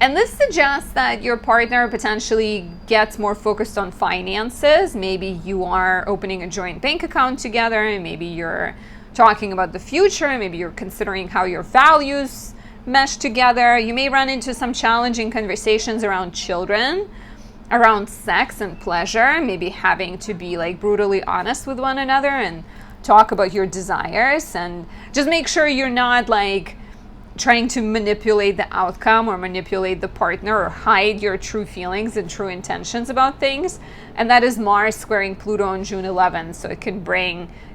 And this suggests that your partner potentially gets more focused on finances. Maybe you are opening a joint bank account together, and maybe you're talking about the future. Maybe you're considering how your values mesh together. You may run into some challenging conversations around children, around sex and pleasure, maybe having to be like brutally honest with one another and talk about your desires, and just make sure you're not like trying to manipulate the outcome or manipulate the partner or hide your true feelings and true intentions about things. And that is Mars squaring Pluto on June 11th. So it can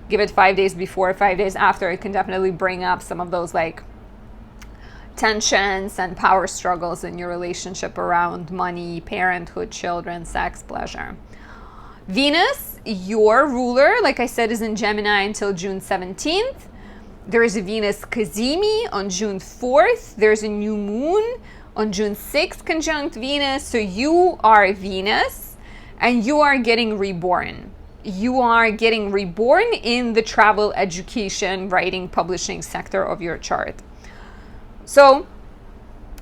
give it 5 days before, 5 days after, it can definitely bring up some of those like tensions and power struggles in your relationship around money, parenthood, children, sex, pleasure. Venus, your ruler, like I said, is in Gemini until June 17th. There is a Venus Cazimi on June 4th. There's a new moon on June 6th conjunct Venus. So you are Venus and you are getting reborn. You are getting reborn in the travel, education, writing, publishing sector of your chart. So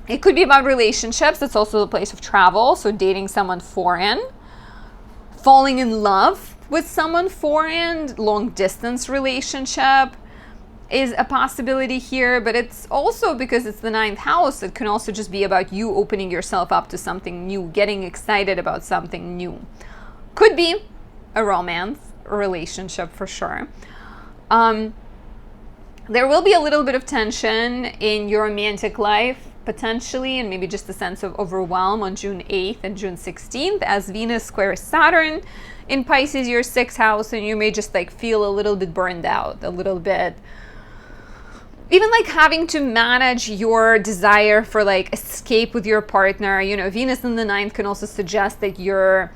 it could be about relationships. It's also the place of travel. So dating someone foreign, falling in love with someone foreign. Long distance relationship is a possibility here, but it's also because it's the 9th house. It can also just be about you opening yourself up to something new, getting excited about something new. Could be a romance relationship for sure. There will be a little bit of tension in your romantic life, potentially, and maybe just a sense of overwhelm on June 8th and June 16th as Venus squares Saturn in Pisces, your 6th house, and you may just like feel a little bit burned out, a little bit, even like having to manage your desire for like escape with your partner. You know, Venus in the 9th can also suggest that you're,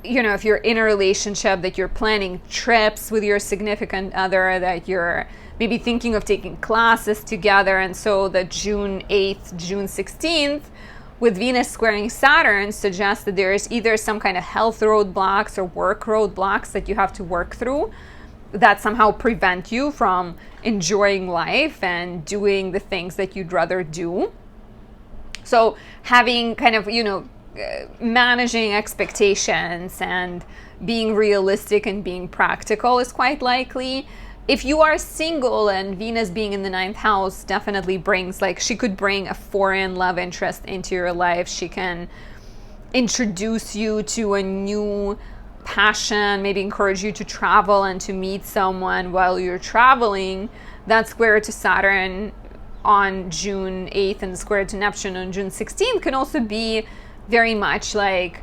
you know, if you're in a relationship, that you're planning trips with your significant other, that you're maybe thinking of taking classes together. And so the June 8th, June 16th, with Venus squaring Saturn, suggests that there is either some kind of health roadblocks or work roadblocks that you have to work through that somehow prevent you from enjoying life and doing the things that you'd rather do. So having kind of, you know, managing expectations and being realistic and being practical is quite likely. If you are single, and Venus being in the 9th house definitely brings, like, she could bring a foreign love interest into your life. She can introduce you to a new passion, maybe encourage you to travel and to meet someone while you're traveling. That square to Saturn on June 8th and square to Neptune on June 16th can also be very much like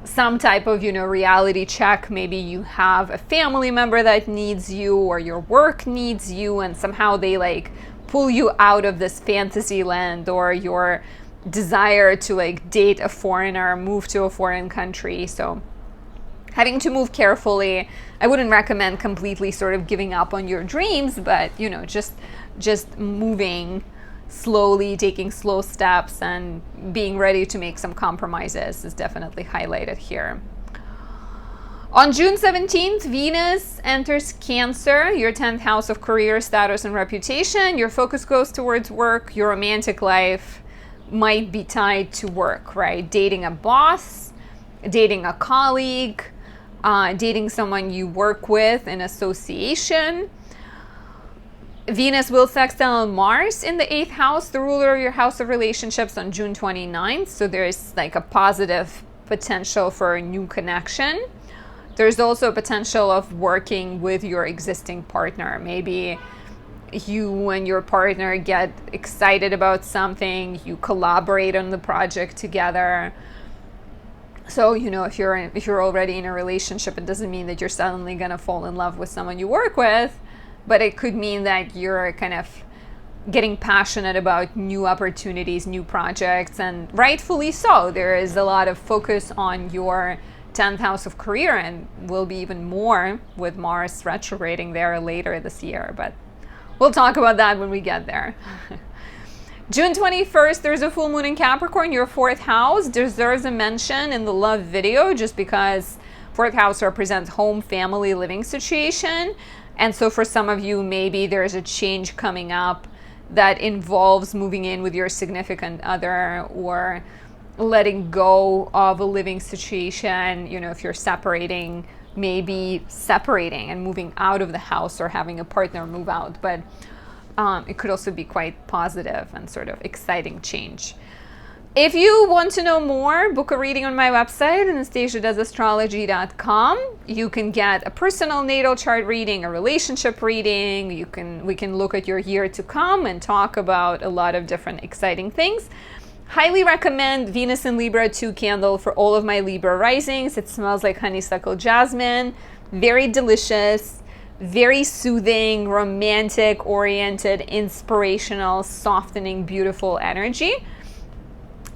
some type of, you know, reality check. Maybe you have a family member that needs you, or your work needs you, and somehow they like pull you out of this fantasy land, or your desire to like date a foreigner, move to a foreign country. So having to move carefully. I wouldn't recommend completely sort of giving up on your dreams, but, you know, just moving slowly, taking slow steps, and being ready to make some compromises is definitely highlighted here. On June 17th, Venus enters Cancer, your 10th house of career, status, and reputation. Your focus goes towards work. Your romantic life might be tied to work, right? Dating a boss, dating a colleague, dating someone you work with in association. Venus will sextile Mars in the 8th house, the ruler of your house of relationships, on June 29th. So there's like a positive potential for a new connection. There's also a potential of working with your existing partner. Maybe you and your partner get excited about something, you collaborate on the project together. So, you know, if you're already in a relationship, it doesn't mean that you're suddenly going to fall in love with someone you work with. But it could mean that you're kind of getting passionate about new opportunities, new projects, and rightfully so. There is a lot of focus on your 10th house of career, and will be even more with Mars retrograding there later this year. But we'll talk about that when we get there. June 21st, there's a full moon in Capricorn. Your 4th house deserves a mention in the love video, just because 4th house represents home, family, living situation. And so for some of you, maybe there's a change coming up that involves moving in with your significant other, or letting go of a living situation. You know, if you're separating, maybe separating and moving out of the house, or having a partner move out. But it could also be quite positive and sort of exciting change. If you want to know more, book a reading on my website, anastasiadoesastrology.com. You can get a personal natal chart reading, a relationship reading. We can look at your year to come and talk about a lot of different exciting things. Highly recommend Venus in Libra 2 candle for all of my Libra risings. It smells like honeysuckle jasmine. Very delicious, very soothing, romantic oriented, inspirational, softening, beautiful energy.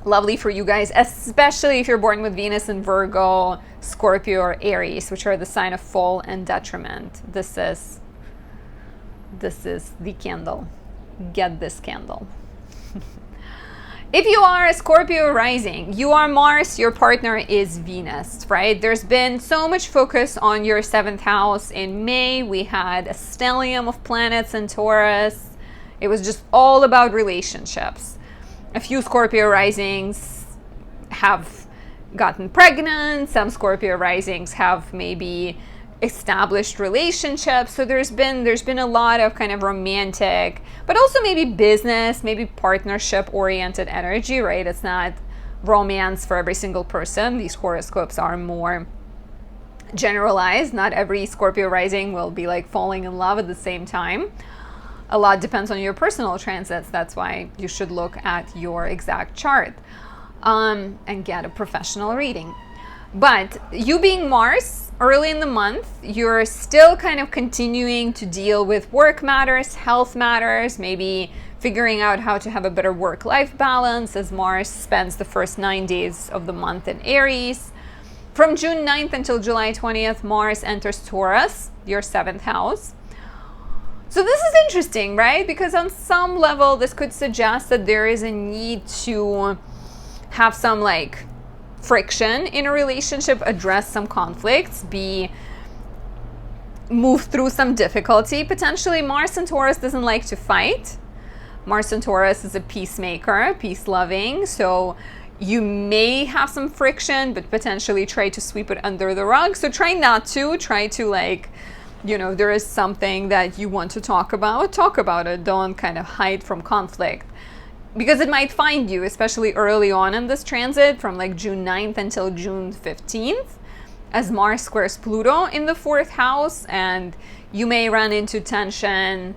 Lovely for you guys, especially if you're born with Venus in Virgo, Scorpio, or Aries, which are the sign of fall and detriment. This is the candle. Get this candle. If you are a Scorpio rising, you are Mars, your partner is Venus, right? There's been so much focus on your 7th house. In May, we had a stellium of planets in Taurus. It was just all about relationships. A few Scorpio risings have gotten pregnant. Some Scorpio risings have maybe established relationships. So there's been a lot of kind of romantic, but also maybe business, maybe partnership oriented energy, right? It's not romance for every single person. These horoscopes are more generalized. Not every Scorpio rising will be like falling in love at the same time. A lot depends on your personal transits. That's why you should look at your exact chart and get a professional reading. But you being Mars early in the month, you're still kind of continuing to deal with work matters, health matters, maybe figuring out how to have a better work-life balance as Mars spends the first 9 days of the month in Aries. From June 9th until July 20th, Mars enters Taurus, your 7th house. So this is interesting, right? Because on some level, this could suggest that there is a need to have some like friction in a relationship, address some conflicts, move through some difficulty. Potentially, Mars and Taurus doesn't like to fight. Mars and Taurus is a peacemaker, peace-loving. So you may have some friction, but potentially try to sweep it under the rug. So try not to. Try to like, there is something that you want to talk about it. Don't kind of hide from conflict. Because it might find you, especially early on in this transit, from like June 9th until June 15th, as Mars squares Pluto in the 4th house, and you may run into tension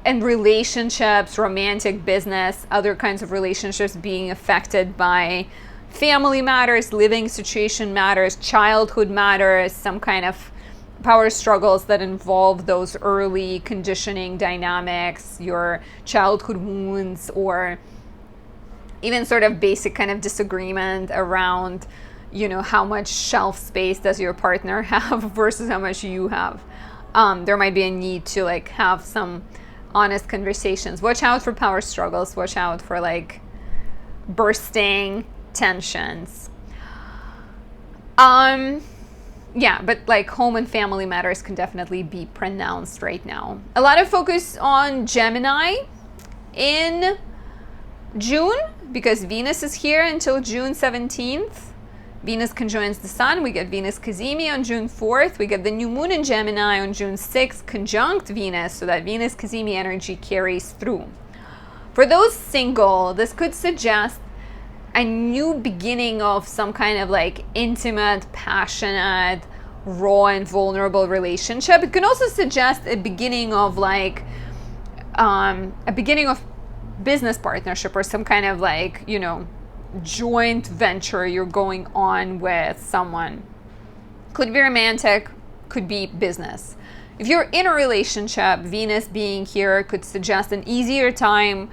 and relationships, romantic, business, other kinds of relationships being affected by family matters, living situation matters, childhood matters, some kind of power struggles that involve those early conditioning dynamics, your childhood wounds, or even sort of basic kind of disagreement around, how much shelf space does your partner have versus how much you have. There might be a need to like have some honest conversations. Watch out for power struggles. Watch out for like bursting tensions. Yeah, but like home and family matters can definitely be pronounced right now. A lot of focus on Gemini in June because Venus is here until June 17th. Venus conjoins the Sun. We get Venus Cazimi on June 4th. We get the new moon in Gemini on June 6th, conjunct Venus, so that Venus Cazimi energy carries through. For those single, this could suggest a new beginning of some kind of like intimate, passionate, raw and vulnerable relationship. It can also suggest a beginning of like business partnership or some kind of like, joint venture you're going on with someone. Could be romantic, could be business. If you're in a relationship, Venus being here could suggest an easier time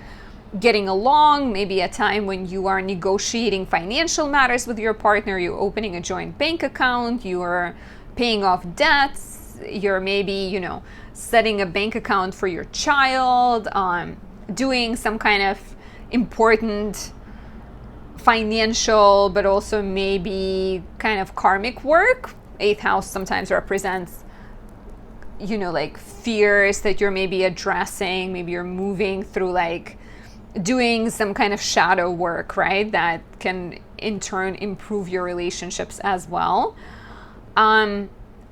getting along, maybe a time when you are negotiating financial matters with your partner, you're opening a joint bank account, you're paying off debts, you're maybe, setting a bank account for your child, doing some kind of important financial, but also maybe kind of karmic work. 8th house sometimes represents, like fears that you're maybe addressing, maybe you're moving through like doing some kind of shadow work, right? That can in turn improve your relationships as well.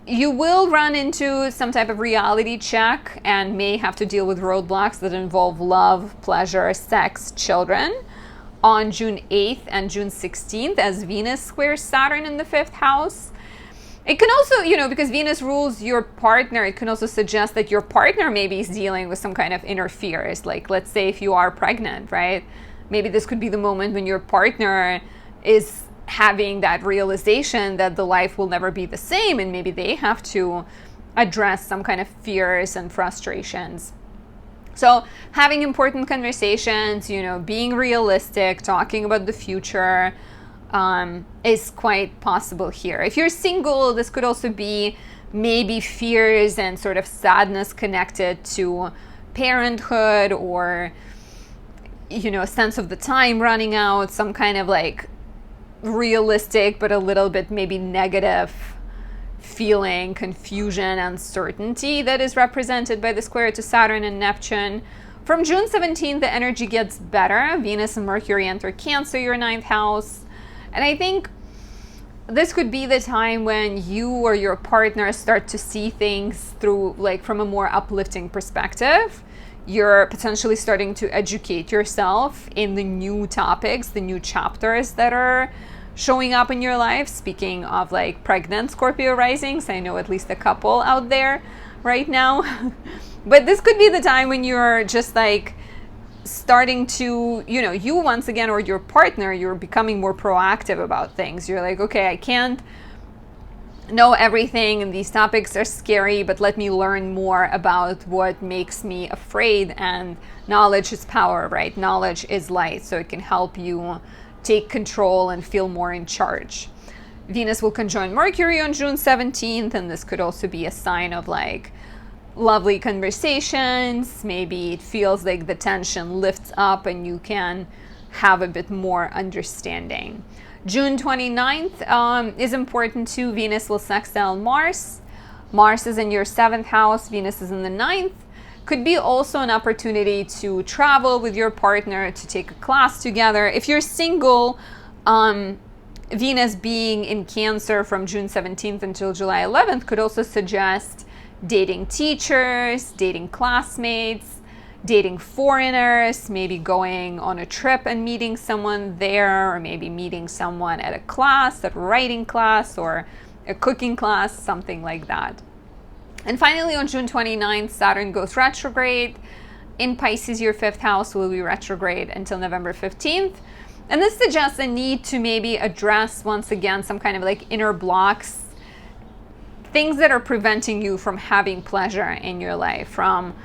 You will run into some type of reality check and may have to deal with roadblocks that involve love, pleasure, sex, children on June 8th and June 16th as Venus squares Saturn in the 5th house. It can also, because Venus rules your partner, it can also suggest that your partner maybe is dealing with some kind of inner fears. Like, let's say if you are pregnant, right? Maybe this could be the moment when your partner is having that realization that the life will never be the same, and maybe they have to address some kind of fears and frustrations. So having important conversations, being realistic, talking about the future, is quite possible here. If you're single, this could also be maybe fears and sort of sadness connected to parenthood or, a sense of the time running out, some kind of like realistic but a little bit maybe negative feeling, confusion, uncertainty that is represented by the square to Saturn and Neptune. From June 17th, the energy gets better. Venus and Mercury enter Cancer, your 9th house. And I think this could be the time when you or your partner start to see things through, like, from a more uplifting perspective. You're potentially starting to educate yourself in the new topics, the new chapters that are showing up in your life. Speaking of, like, pregnant Scorpio risings, I know at least a couple out there right now. But this could be the time when you're just, like, starting to, you once again, or your partner, you're becoming more proactive about things. You're like, okay, I can't know everything and these topics are scary, but let me learn more about what makes me afraid. And knowledge is power, right? Knowledge is light, so it can help you take control and feel more in charge. Venus will conjoin Mercury on June 17th, and this could also be a sign of, like, lovely conversations. Maybe it feels like the tension lifts up and you can have a bit more understanding. June 29th is important too. Venus will sextile Mars. Mars is in your 7th house. Venus is in the 9th. Could be also an opportunity to travel with your partner, to take a class together. If you're single, Venus being in Cancer from June 17th until July 11th could also suggest dating teachers, dating classmates, dating foreigners, maybe going on a trip and meeting someone there, or maybe meeting someone at a class, at a writing class or a cooking class, something like that. And finally, on June 29th, Saturn goes retrograde. In Pisces, your 5th house will be retrograde until November 15th. And this suggests a need to maybe address, once again, some kind of, like, inner blocks, things that are preventing you from having pleasure in your life, from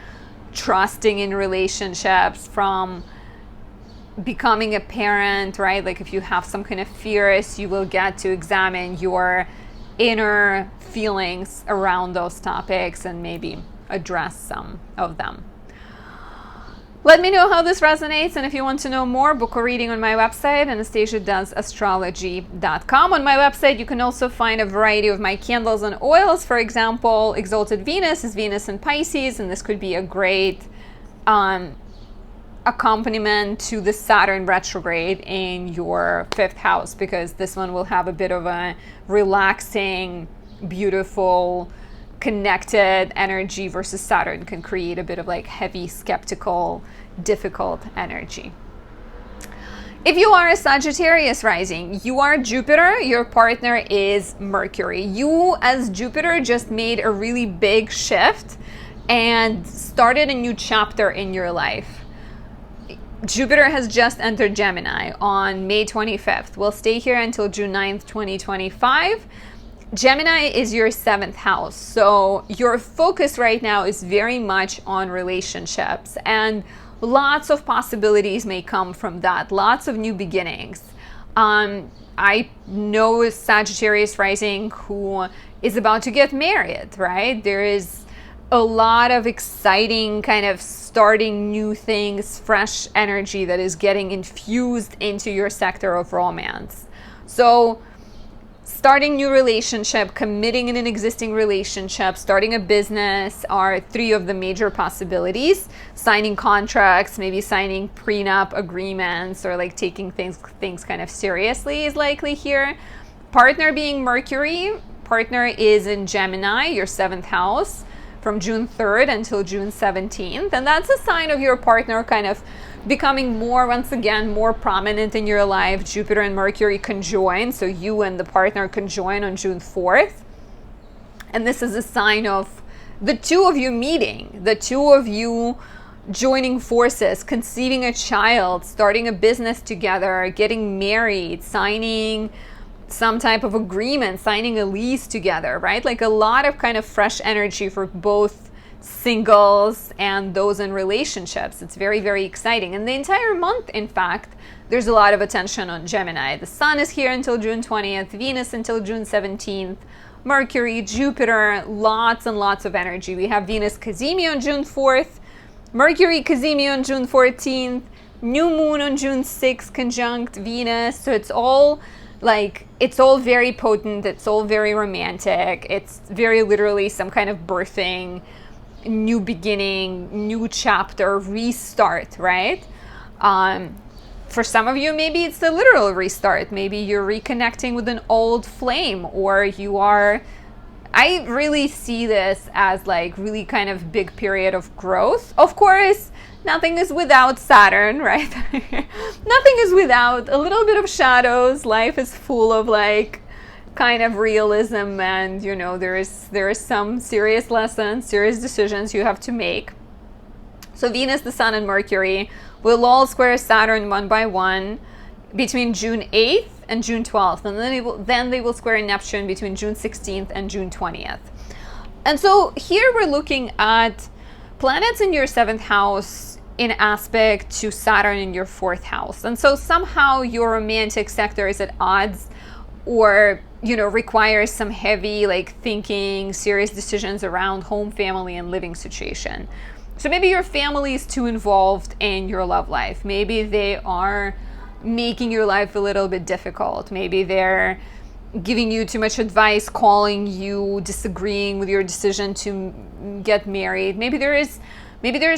trusting in relationships, from becoming a parent, right? Like, if you have some kind of fears, you will get to examine your inner feelings around those topics and maybe address some of them. Let me know how this resonates, and if you want to know more, book a reading on my website, AnastasiaDoesAstrology.com. On my website, you can also find a variety of my candles and oils. For example, Exalted Venus is Venus in Pisces, and this could be a great accompaniment to the Saturn retrograde in your 5th house, because this one will have a bit of a relaxing, beautiful, connected energy, versus Saturn can create a bit of, like, heavy, skeptical, difficult energy. If you are a Sagittarius rising, you are Jupiter, your partner is Mercury. You, as Jupiter, just made a really big shift and started a new chapter in your life. Jupiter has just entered Gemini on May 25th. Will stay here until June 9th, 2025. Gemini is your 7th house, so your focus right now is very much on relationships, and lots of possibilities may come from that, lots of new beginnings. I know a Sagittarius rising who is about to get married, right? There is a lot of exciting kind of starting new things, fresh energy that is getting infused into your sector of romance. So starting new relationship, committing in an existing relationship, starting a business are 3 of the major possibilities. Signing contracts, maybe signing prenup agreements, or, like, taking things kind of seriously is likely here. Partner being Mercury. Partner is in Gemini, your 7th house, from June 3rd until June 17th. And that's a sign of your partner kind of becoming more, once again, more prominent in your life. Jupiter and Mercury conjoin, so you and the partner conjoin on June 4th. And this is a sign of the two of you meeting, the two of you joining forces, conceiving a child, starting a business together, getting married, signing some type of agreement, signing a lease together, right? Like, a lot of kind of fresh energy for both singles and those in relationships. It's very, very exciting. And the entire month, in fact, there's a lot of attention on Gemini. The Sun is here until June 20th, Venus until June 17th, Mercury, Jupiter, lots and lots of energy. We have Venus Cazimi on June 4th, Mercury Cazimi on June 14th, new moon on June 6th, conjunct Venus. So it's all very potent. It's all very romantic. It's very literally some kind of birthing, new beginning, new chapter, restart, right? For some of you, maybe it's the literal restart. Maybe you're reconnecting with an old flame, or you are, I really see this as like really kind of big period of growth. Of course, nothing is without Saturn, right? Nothing is without a little bit of shadows. Life is full of like kind of realism, and you know, there is some serious lessons, serious decisions you have to make. So Venus, the Sun, and Mercury will all square Saturn one by one between June 8th and June 12th, and then they will square Neptune between June 16th and June 20th. And so here we're looking at planets in your 7th house in aspect to Saturn in your 4th house. And so somehow your romantic sector is at odds, or you know, requires some heavy like thinking, serious decisions around home, family, and living situation. So maybe your family is too involved in your love life. Maybe they are making your life a little bit difficult. Maybe they're giving you too much advice, calling you, disagreeing with your decision to get married. Maybe there is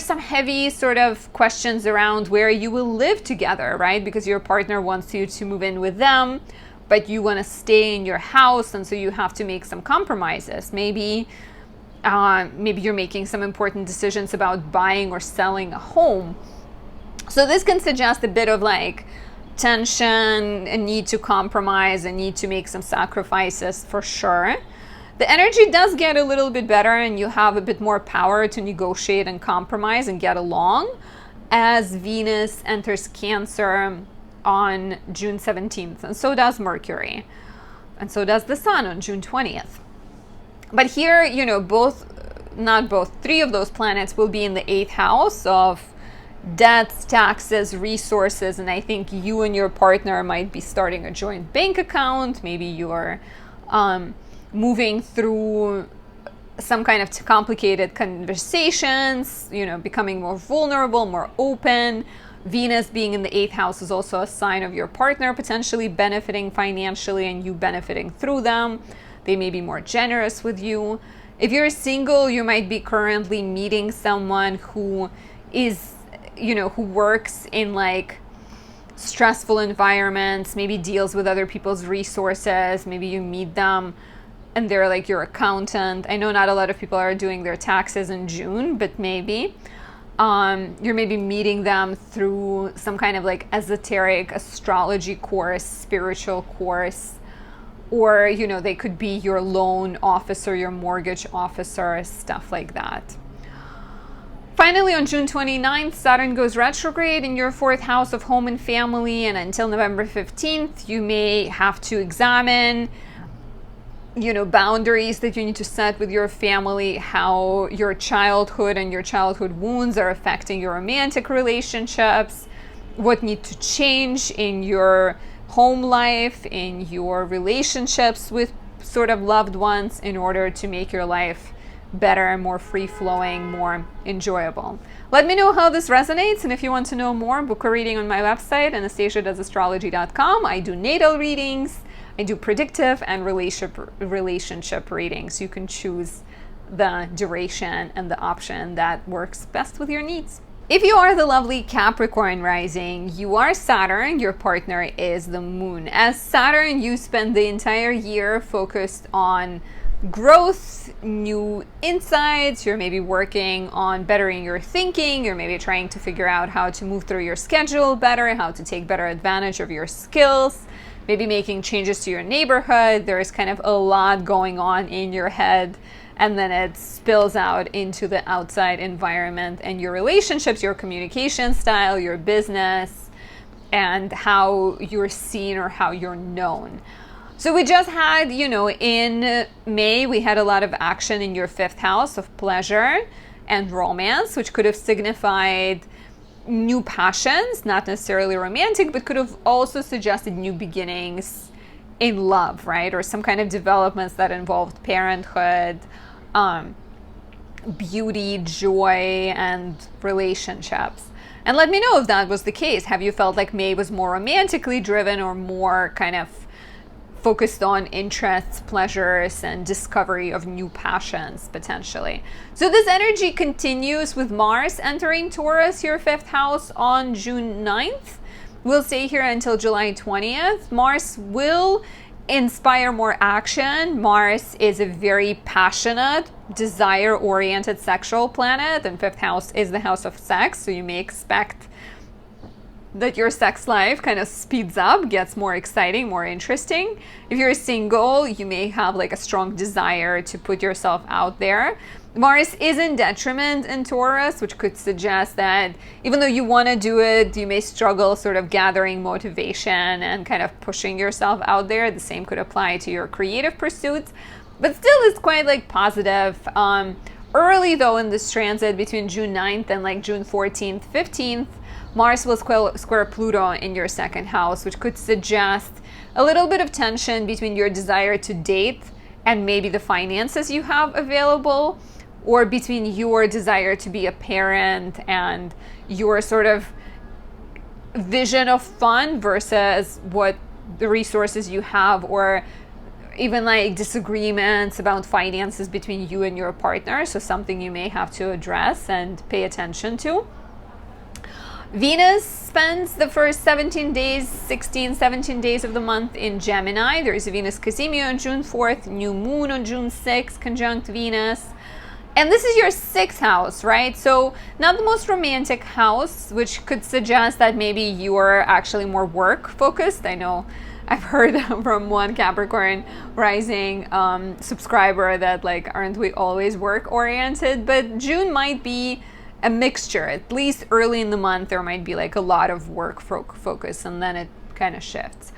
some heavy sort of questions around where you will live together, right? Because your partner wants you to move in with them, but you want to stay in your house, and so you have to make some compromises. Maybe you're making some important decisions about buying or selling a home. So this can suggest a bit of like tension, a need to compromise, a need to make some sacrifices for sure. The energy does get a little bit better, and you have a bit more power to negotiate and compromise and get along as Venus enters Cancer on June 17th, and so does Mercury, and so does the Sun on June 20th. But here, you know, three of those planets will be in the 8th house of debts, taxes, resources, and I think you and your partner might be starting a joint bank account. Maybe you're moving through some kind of complicated conversations, you know, becoming more vulnerable, more open. Venus being in the 8th house is also a sign of your partner potentially benefiting financially and you benefiting through them. They may be more generous with you. If you're single, you might be currently meeting someone who is, you know, who works in like stressful environments, maybe deals with other people's resources. Maybe you meet them and they're like your accountant. I know not a lot of people are doing their taxes in June, but maybe. You're maybe meeting them through some kind of like esoteric astrology course, spiritual course, or, you know, they could be your loan officer, your mortgage officer, stuff like that. Finally, on June 29th, Saturn goes retrograde in your 4th house of home and family, and until November 15th, you may have to examine, you know, boundaries that you need to set with your family, how your childhood and your childhood wounds are affecting your romantic relationships, what need to change in your home life, in your relationships with sort of loved ones in order to make your life better, more free-flowing, more enjoyable. Let me know how this resonates, and if you want to know more, book a reading on my website, anastasiadoesastrology.com. I do natal readings, I do predictive and relationship readings. You can choose the duration and the option that works best with your needs. If you are the lovely Capricorn rising, you are Saturn, your partner is the moon. As Saturn, you spend the entire year focused on growth, new insights. You're maybe working on bettering your thinking. You're maybe trying to figure out how to move through your schedule better, how to take better advantage of your skills, maybe making changes to your neighborhood. There is kind of a lot going on in your head, and then it spills out into the outside environment and your relationships, your communication style, your business, and how you're seen or how you're known. So we just had, you know, in May, we had a lot of action in your 5th house of pleasure and romance, which could have signified new passions, not necessarily romantic, but could have also suggested new beginnings in love, right? Or some kind of developments that involved parenthood, beauty, joy, and relationships. And let me know if that was the case. Have you felt like May was more romantically driven or more kind of focused on interests, pleasures, and discovery of new passions, potentially? So this energy continues with Mars entering Taurus, your 5th house, on June 9th. will stay here until July 20th. Mars will inspire more action. Mars is a very passionate, desire-oriented sexual planet, and fifth house is the house of sex, so you may expect that your sex life kind of speeds up, gets more exciting, more interesting. If you're single, you may have like a strong desire to put yourself out there. Mars is in detriment in Taurus, which could suggest that even though you want to do it, you may struggle sort of gathering motivation and kind of pushing yourself out there. The same could apply to your creative pursuits, but still it's quite like positive. Early though in this transit between June 9th and like June 14th, 15th, Mars will square Pluto in your second house, which could suggest a little bit of tension between your desire to date and maybe the finances you have available, or between your desire to be a parent and your sort of vision of fun versus what the resources you have, or even like disagreements about finances between you and your partner. So something you may have to address and pay attention to. Venus spends the first 17 days, 17 days of the month in Gemini. There is a Venus Casimir on June 4th, new moon on June 6th, conjunct Venus. And this is your sixth house, right? So not the most romantic house, which could suggest that maybe you are actually more work focused. I know I've heard from one Capricorn rising subscriber that like, aren't we always work oriented? But June might be a mixture. At least early in the month, there might be like a lot of work focus, and then it kind of shifts.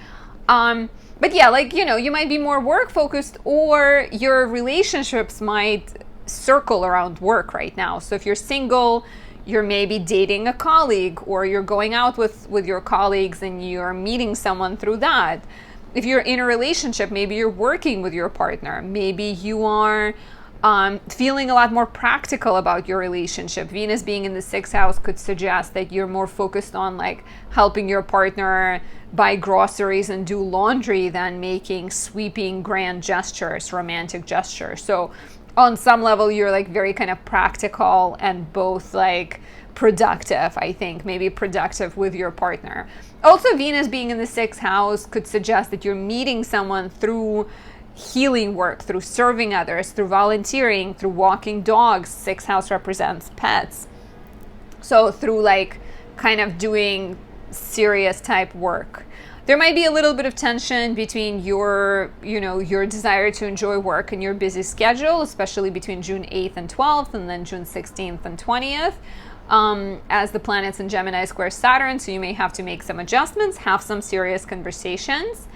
But yeah, like, you know, you might be more work focused, or your relationships might circle around work right now. So if you're single, you're maybe dating a colleague, or you're going out with your colleagues and you're meeting someone through that. If you're in a relationship, maybe you're working with your partner. Maybe you are feeling a lot more practical about your relationship. Venus being in the sixth house could suggest that you're more focused on like helping your partner buy groceries and do laundry than making sweeping grand gestures, romantic gestures. So on some level, you're like very kind of practical and both like productive, I think, maybe productive with your partner. Also, Venus being in the sixth house could suggest that you're meeting someone through healing work, through serving others, through volunteering, through walking dogs. Sixth house represents pets. So through like kind of doing serious type work. There might be a little bit of tension between your desire to enjoy work and your busy schedule, especially between June 8th and 12th, and then June 16th and 20th, as the planets in Gemini square Saturn. So you may have to make some adjustments, have some serious conversations.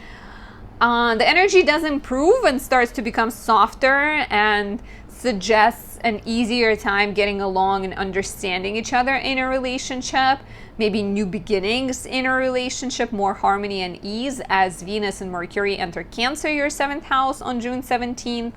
The energy does improve and starts to become softer and suggests an easier time getting along and understanding each other in a relationship. Maybe new beginnings in a relationship, more harmony and ease as Venus and Mercury enter Cancer, your seventh house, on June 17th.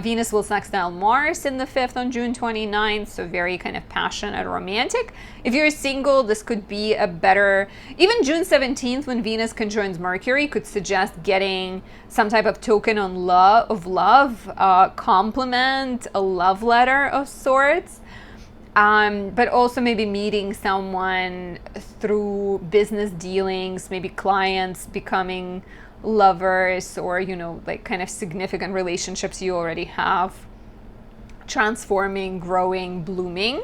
Venus will sextile Mars in the 5th on June 29th, so very kind of passionate, romantic. If you're single, this could be a better, even June 17th when Venus conjoins Mercury could suggest getting some type of token on love, compliment, a love letter of sorts. But also maybe meeting someone through business dealings, maybe clients becoming lovers, or, you know, like kind of significant relationships you already have, transforming, growing, blooming.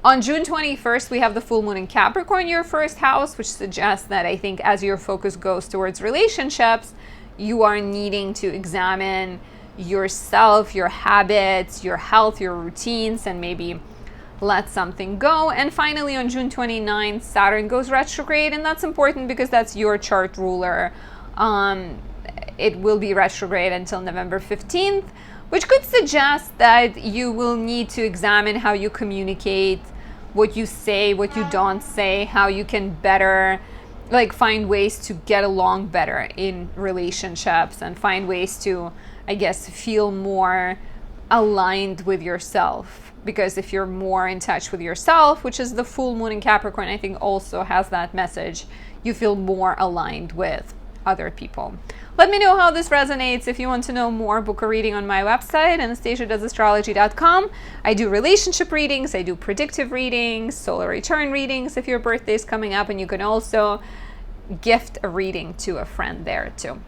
On June 21st, we have the full moon in Capricorn, your first house, which suggests that I think as your focus goes towards relationships, you are needing to examine yourself, your habits, your health, your routines, and maybe let something go. And finally, on June 29th, Saturn goes retrograde, and that's important because that's your chart ruler. It will be retrograde until November 15th, which could suggest that you will need to examine how you communicate, what you say, what you don't say, how you can better like find ways to get along better in relationships and find ways to, I guess, feel more aligned with yourself. Because if you're more in touch with yourself, which is the full moon in Capricorn, I think also has that message, you feel more aligned with other people. Let me know how this resonates. If you want to know more, book a reading on my website, anastasiadoesastrology.com. I do relationship readings, I do predictive readings, solar return readings if your birthday is coming up, and you can also gift a reading to a friend there too.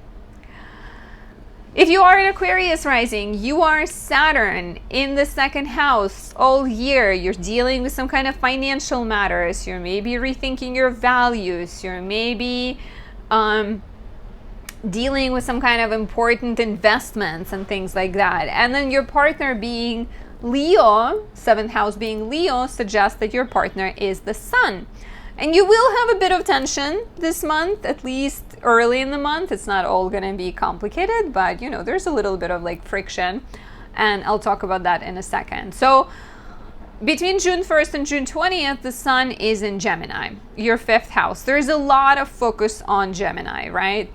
If you are an Aquarius rising, you are Saturn in the second house all year. You're dealing with some kind of financial matters. You're maybe rethinking your values. You're maybe dealing with some kind of important investments and things like that. And then your partner being Leo, seventh house being Leo, suggests that your partner is the sun. And you will have a bit of tension this month, at least early in the month. It's not all going to be complicated, but you know, there's a little bit of like friction, and I'll talk about that in a second. So between June 1st and June 20th, the sun is in Gemini, your fifth house. There's a lot of focus on Gemini, right?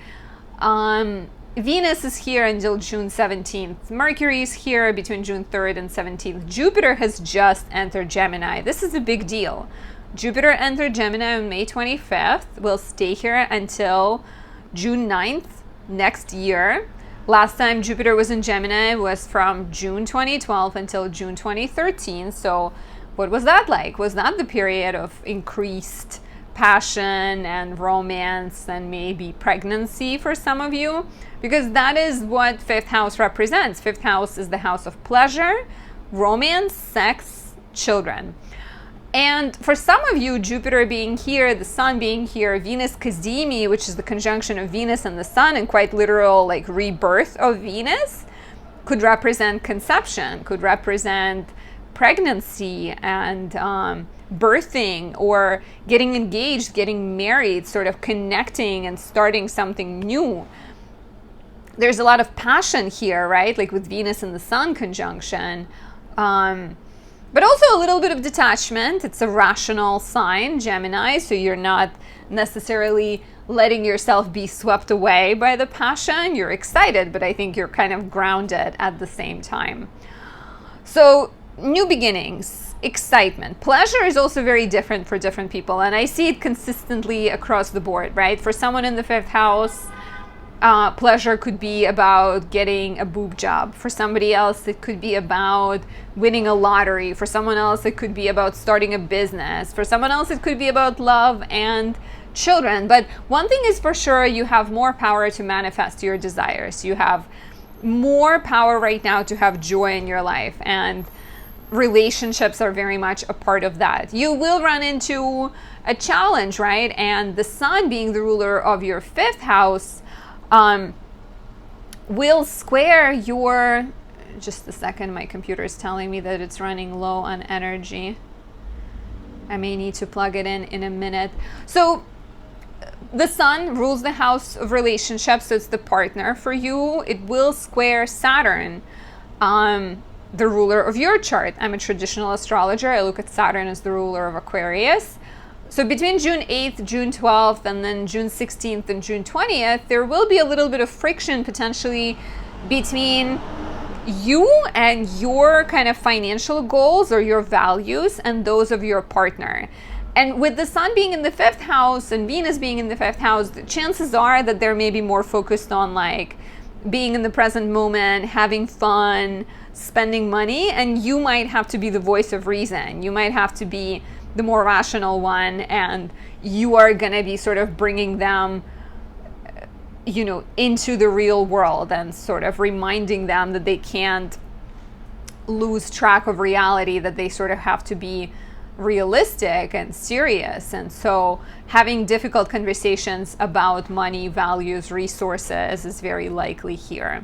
Venus is here until June 17th. Mercury is here between June 3rd and 17th. Jupiter has just entered Gemini. This is a big deal. Jupiter entered Gemini on May 25th. Will stay here until June 9th next year. Last time Jupiter was in Gemini was from June 2012 until June 2013. So what was that like? Was that the period of increased passion and romance and maybe pregnancy for some of you? Because that is what fifth house represents. Fifth house is the house of pleasure, romance, sex, children. And for some of you, Jupiter being here, the sun being here, Venus Kazimi, which is the conjunction of Venus and the sun, and quite literal like rebirth of Venus, could represent conception, could represent pregnancy and birthing, or getting engaged, getting married, sort of connecting and starting something new. There's a lot of passion here, right? Like with Venus and the sun conjunction. But also a little bit of detachment. It's a rational sign, Gemini, so you're not necessarily letting yourself be swept away by the passion. You're excited, but I think you're kind of grounded at the same time. So new beginnings, excitement. Pleasure is also very different for different people, and I see it consistently across the board, right? For someone in the fifth house, pleasure could be about getting a boob job. For somebody else, it could be about winning a lottery. For someone else, it could be about starting a business. For someone else, it could be about love and children. But one thing is for sure, you have more power to manifest your desires. You have more power right now to have joy in your life, and relationships are very much a part of that. You will run into a challenge, right? And the sun being the ruler of your fifth house will square your, just a second, my computer is telling me that it's running low on energy. I may need to plug it in a minute. So the sun rules the house of relationships, so it's the partner for you. It will square Saturn, the ruler of your chart. I'm a traditional astrologer. I look at Saturn as the ruler of Aquarius. So between June 8th, June 12th, and then June 16th and June 20th, there will be a little bit of friction potentially between you and your kind of financial goals or your values and those of your partner. And with the sun being in the fifth house and Venus being in the fifth house, the chances are that they're maybe more focused on like being in the present moment, having fun, spending money, and you might have to be the voice of reason. You might have to be the more rational one, and you are going to be sort of bringing them, you know, into the real world and sort of reminding them that they can't lose track of reality, that they sort of have to be realistic and serious. And so having difficult conversations about money, values, resources is very likely here.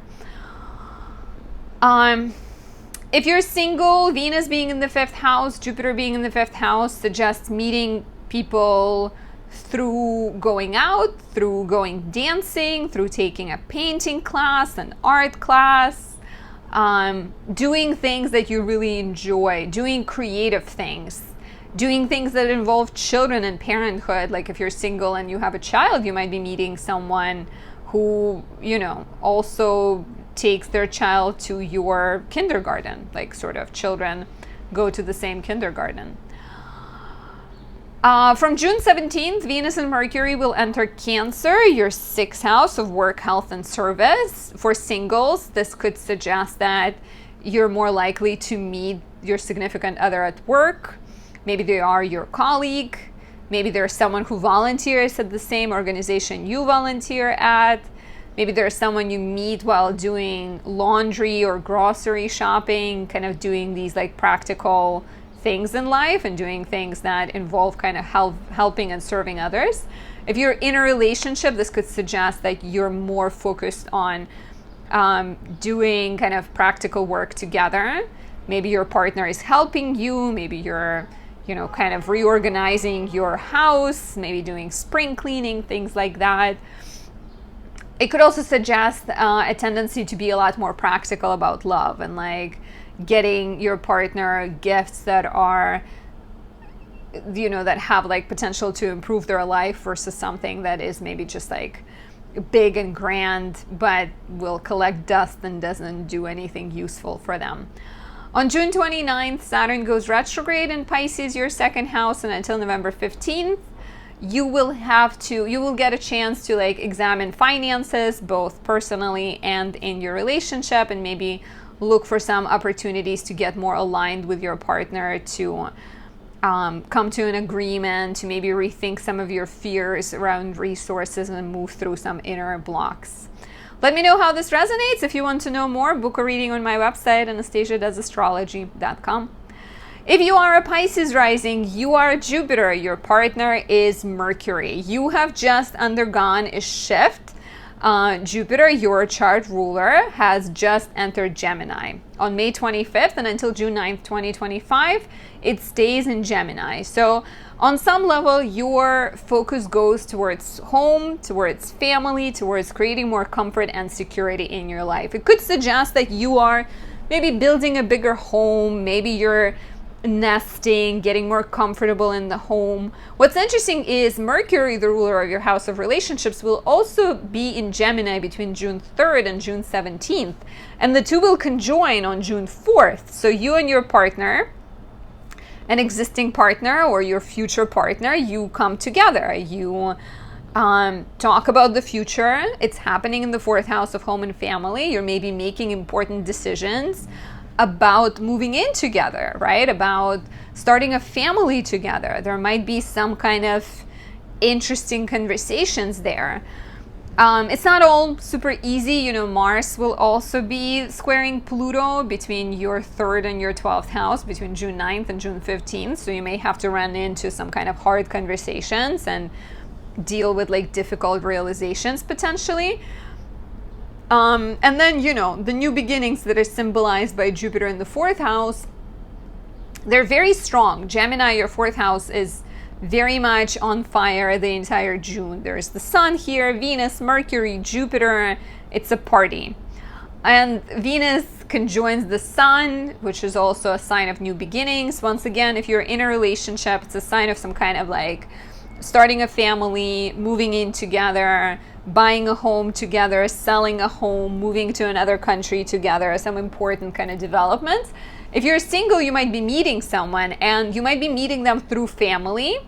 If you're single, Venus being in the fifth house, Jupiter being in the fifth house suggests meeting people through going out, through going dancing, through taking a painting class, an art class, doing things that you really enjoy, doing creative things, doing things that involve children and parenthood. Like if you're single and you have a child, you might be meeting someone who, you know, also takes their child to your kindergarten, like sort of children go to the same kindergarten. From June 17th, Venus and Mercury will enter Cancer, your 6th house of work, health, and service. For singles, this could suggest that you're more likely to meet your significant other at work. Maybe they are your colleague. Maybe there's someone who volunteers at the same organization you volunteer at. Maybe there's someone you meet while doing laundry or grocery shopping, kind of doing these like practical things in life and doing things that involve kind of helping and serving others. If you're in a relationship, this could suggest that you're more focused on doing kind of practical work together. Maybe your partner is helping you. Maybe you're, kind of reorganizing your house, maybe doing spring cleaning, things like that. It could also suggest a tendency to be a lot more practical about love and like getting your partner gifts that are, that have like potential to improve their life versus something that is maybe just like big and grand, but will collect dust and doesn't do anything useful for them. On June 29th, Saturn goes retrograde in Pisces, your 2nd house, and until November 15th, you will get a chance to like examine finances, both personally and in your relationship, and maybe look for some opportunities to get more aligned with your partner, to come to an agreement, to maybe rethink some of your fears around resources and move through some inner blocks. Let me know how this resonates. If you want to know more, book a reading on my website, anastasiadoesastrology.com. If you are a Pisces rising, you are Jupiter. Your partner is Mercury. You have just undergone a shift. Jupiter, your chart ruler, has just entered Gemini. On May 25th and until June 9th, 2025, it stays in Gemini. So on some level, your focus goes towards home, towards family, towards creating more comfort and security in your life. It could suggest that you are maybe building a bigger home, maybe you're nesting, getting more comfortable in the home. What's interesting is Mercury, the ruler of your house of relationships, will also be in Gemini between June 3rd and June 17th. And the two will conjoin on June 4th. So you and your partner, an existing partner or your future partner, you come together. You talk about the future. It's happening in the 4th house of home and family. You're maybe making important decisions about moving in together, right? About starting a family together. There might be some kind of interesting conversations there. It's not all super easy. Mars will also be squaring Pluto between your 3rd and your 12th house between June 9th and June 15th. So you may have to run into some kind of hard conversations and deal with like difficult realizations potentially. And then, the new beginnings that are symbolized by Jupiter in the 4th house, they're very strong. Gemini, your 4th house, is very much on fire the entire June. There's the sun here, Venus, Mercury, Jupiter. It's a party. And Venus conjoins the sun, which is also a sign of new beginnings. Once again, if you're in a relationship, it's a sign of some kind of like starting a family, moving in together, buying a home together, selling a home, moving to another country together, some important kind of developments. If you're single, you might be meeting someone, and you might be meeting them through family.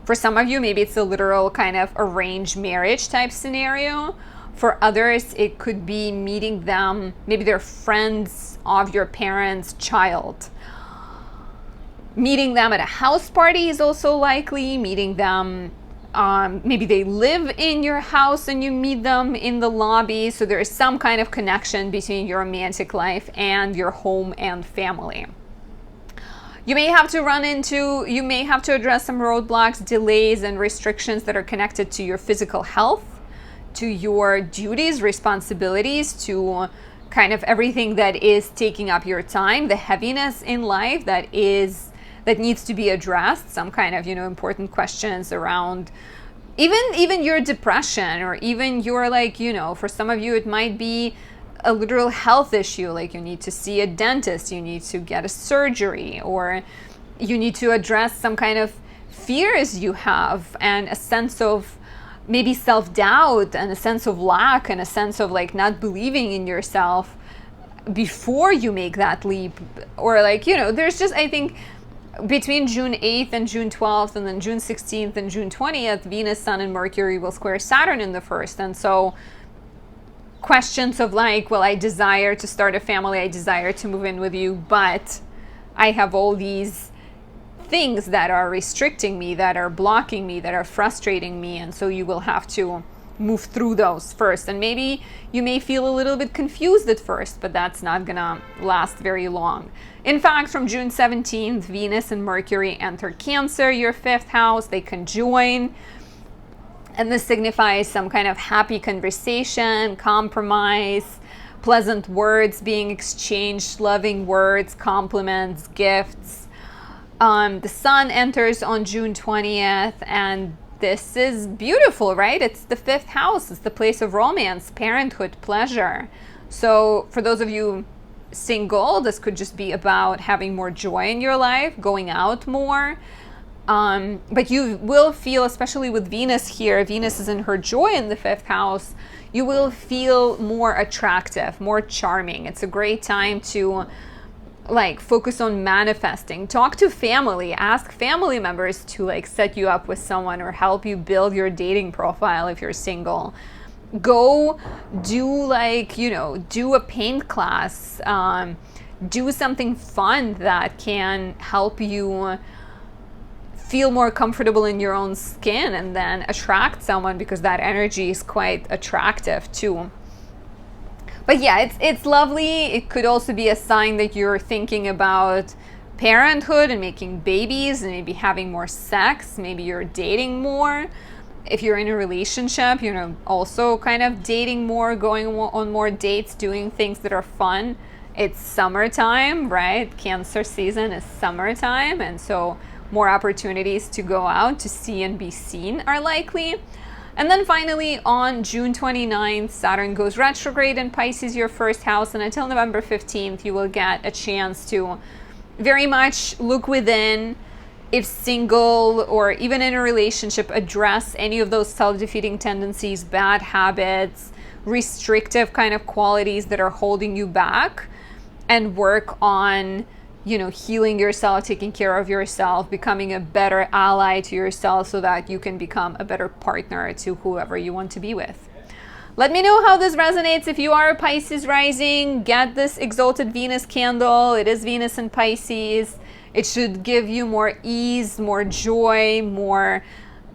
For some of you, maybe it's a literal kind of arranged marriage type scenario. For others, it could be meeting them, maybe they're friends of your parents' child. Meeting them at a house party is also likely. Meeting them, maybe they live in your house and you meet them in the lobby. So there is some kind of connection between your romantic life and your home and family. You may have to address some roadblocks, delays, and restrictions that are connected to your physical health, to your duties, responsibilities, to kind of everything that is taking up your time, the heaviness in life that needs to be addressed, some kind of, important questions around even your depression, or even your for some of you, it might be a literal health issue, like you need to see a dentist, you need to get a surgery, or you need to address some kind of fears you have, and a sense of maybe self-doubt, and a sense of lack, and a sense of not believing in yourself before you make that leap, or there's just, I think, between June 8th and June 12th, and then June 16th and June 20th, Venus, Sun, and Mercury will square Saturn in the first. And so questions of like, well, I desire to start a family, I desire to move in with you, but I have all these things that are restricting me, that are blocking me, that are frustrating me. And so you will have to move through those first. And maybe you may feel a little bit confused at first, but that's not gonna last very long. In fact, from June 17th, Venus and Mercury enter Cancer, your 5th house. They conjoin. And this signifies some kind of happy conversation, compromise, pleasant words being exchanged, loving words, compliments, gifts. The Sun enters on June 20th, and this is beautiful, right? It's the 5th house. It's the place of romance, parenthood, pleasure. So for those of you single, this could just be about having more joy in your life, going out more. But you will feel, especially with Venus here, Venus is in her joy in the 5th house, you will feel more attractive, more charming. It's a great time to like focus on manifesting. Talk to family, ask family members to like set you up with someone or help you build your dating profile if you're single. Go do like, you know, do a paint class, do something fun that can help you feel more comfortable in your own skin, and then attract someone, because that energy is quite attractive too. But yeah, it's lovely. It could also be a sign that you're thinking about parenthood and making babies and maybe having more sex. Maybe you're dating more. If you're in a relationship, you know, also kind of dating more, going on more dates, doing things that are fun. It's summertime, right? Cancer season is summertime, and so more opportunities to go out to see and be seen are likely. And then finally, on June 29th, Saturn goes retrograde in Pisces, your 1st house, and until November 15th, you will get a chance to very much look within. If single or even in a relationship, address any of those self-defeating tendencies, bad habits, restrictive kind of qualities that are holding you back, and work on, you know, healing yourself, taking care of yourself, becoming a better ally to yourself so that you can become a better partner to whoever you want to be with. Let me know how this resonates. If you are a Pisces rising, get this Exalted Venus candle. It is Venus in Pisces. It should give you more ease, more joy, more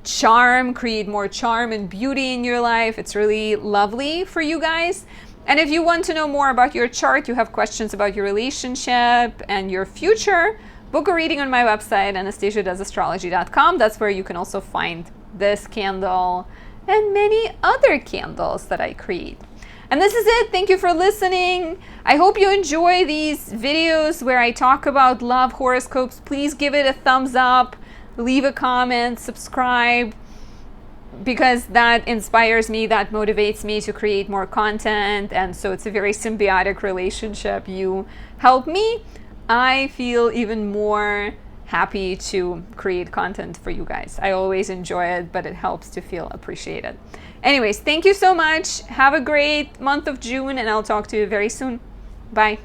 charm, create more charm and beauty in your life. It's really lovely for you guys. And if you want to know more about your chart, you have questions about your relationship and your future, book a reading on my website, anastasiadoesastrology.com. That's where you can also find this candle and many other candles that I create. And this is it. Thank you for listening. I hope you enjoy these videos where I talk about love horoscopes. Please give it a thumbs up, leave a comment, subscribe, because that inspires me, that motivates me to create more content. And so it's a very symbiotic relationship. You help me, I feel even more happy to create content for you guys. I always enjoy it, but it helps to feel appreciated. Anyways, thank you so much. Have a great month of June, and I'll talk to you very soon. Bye.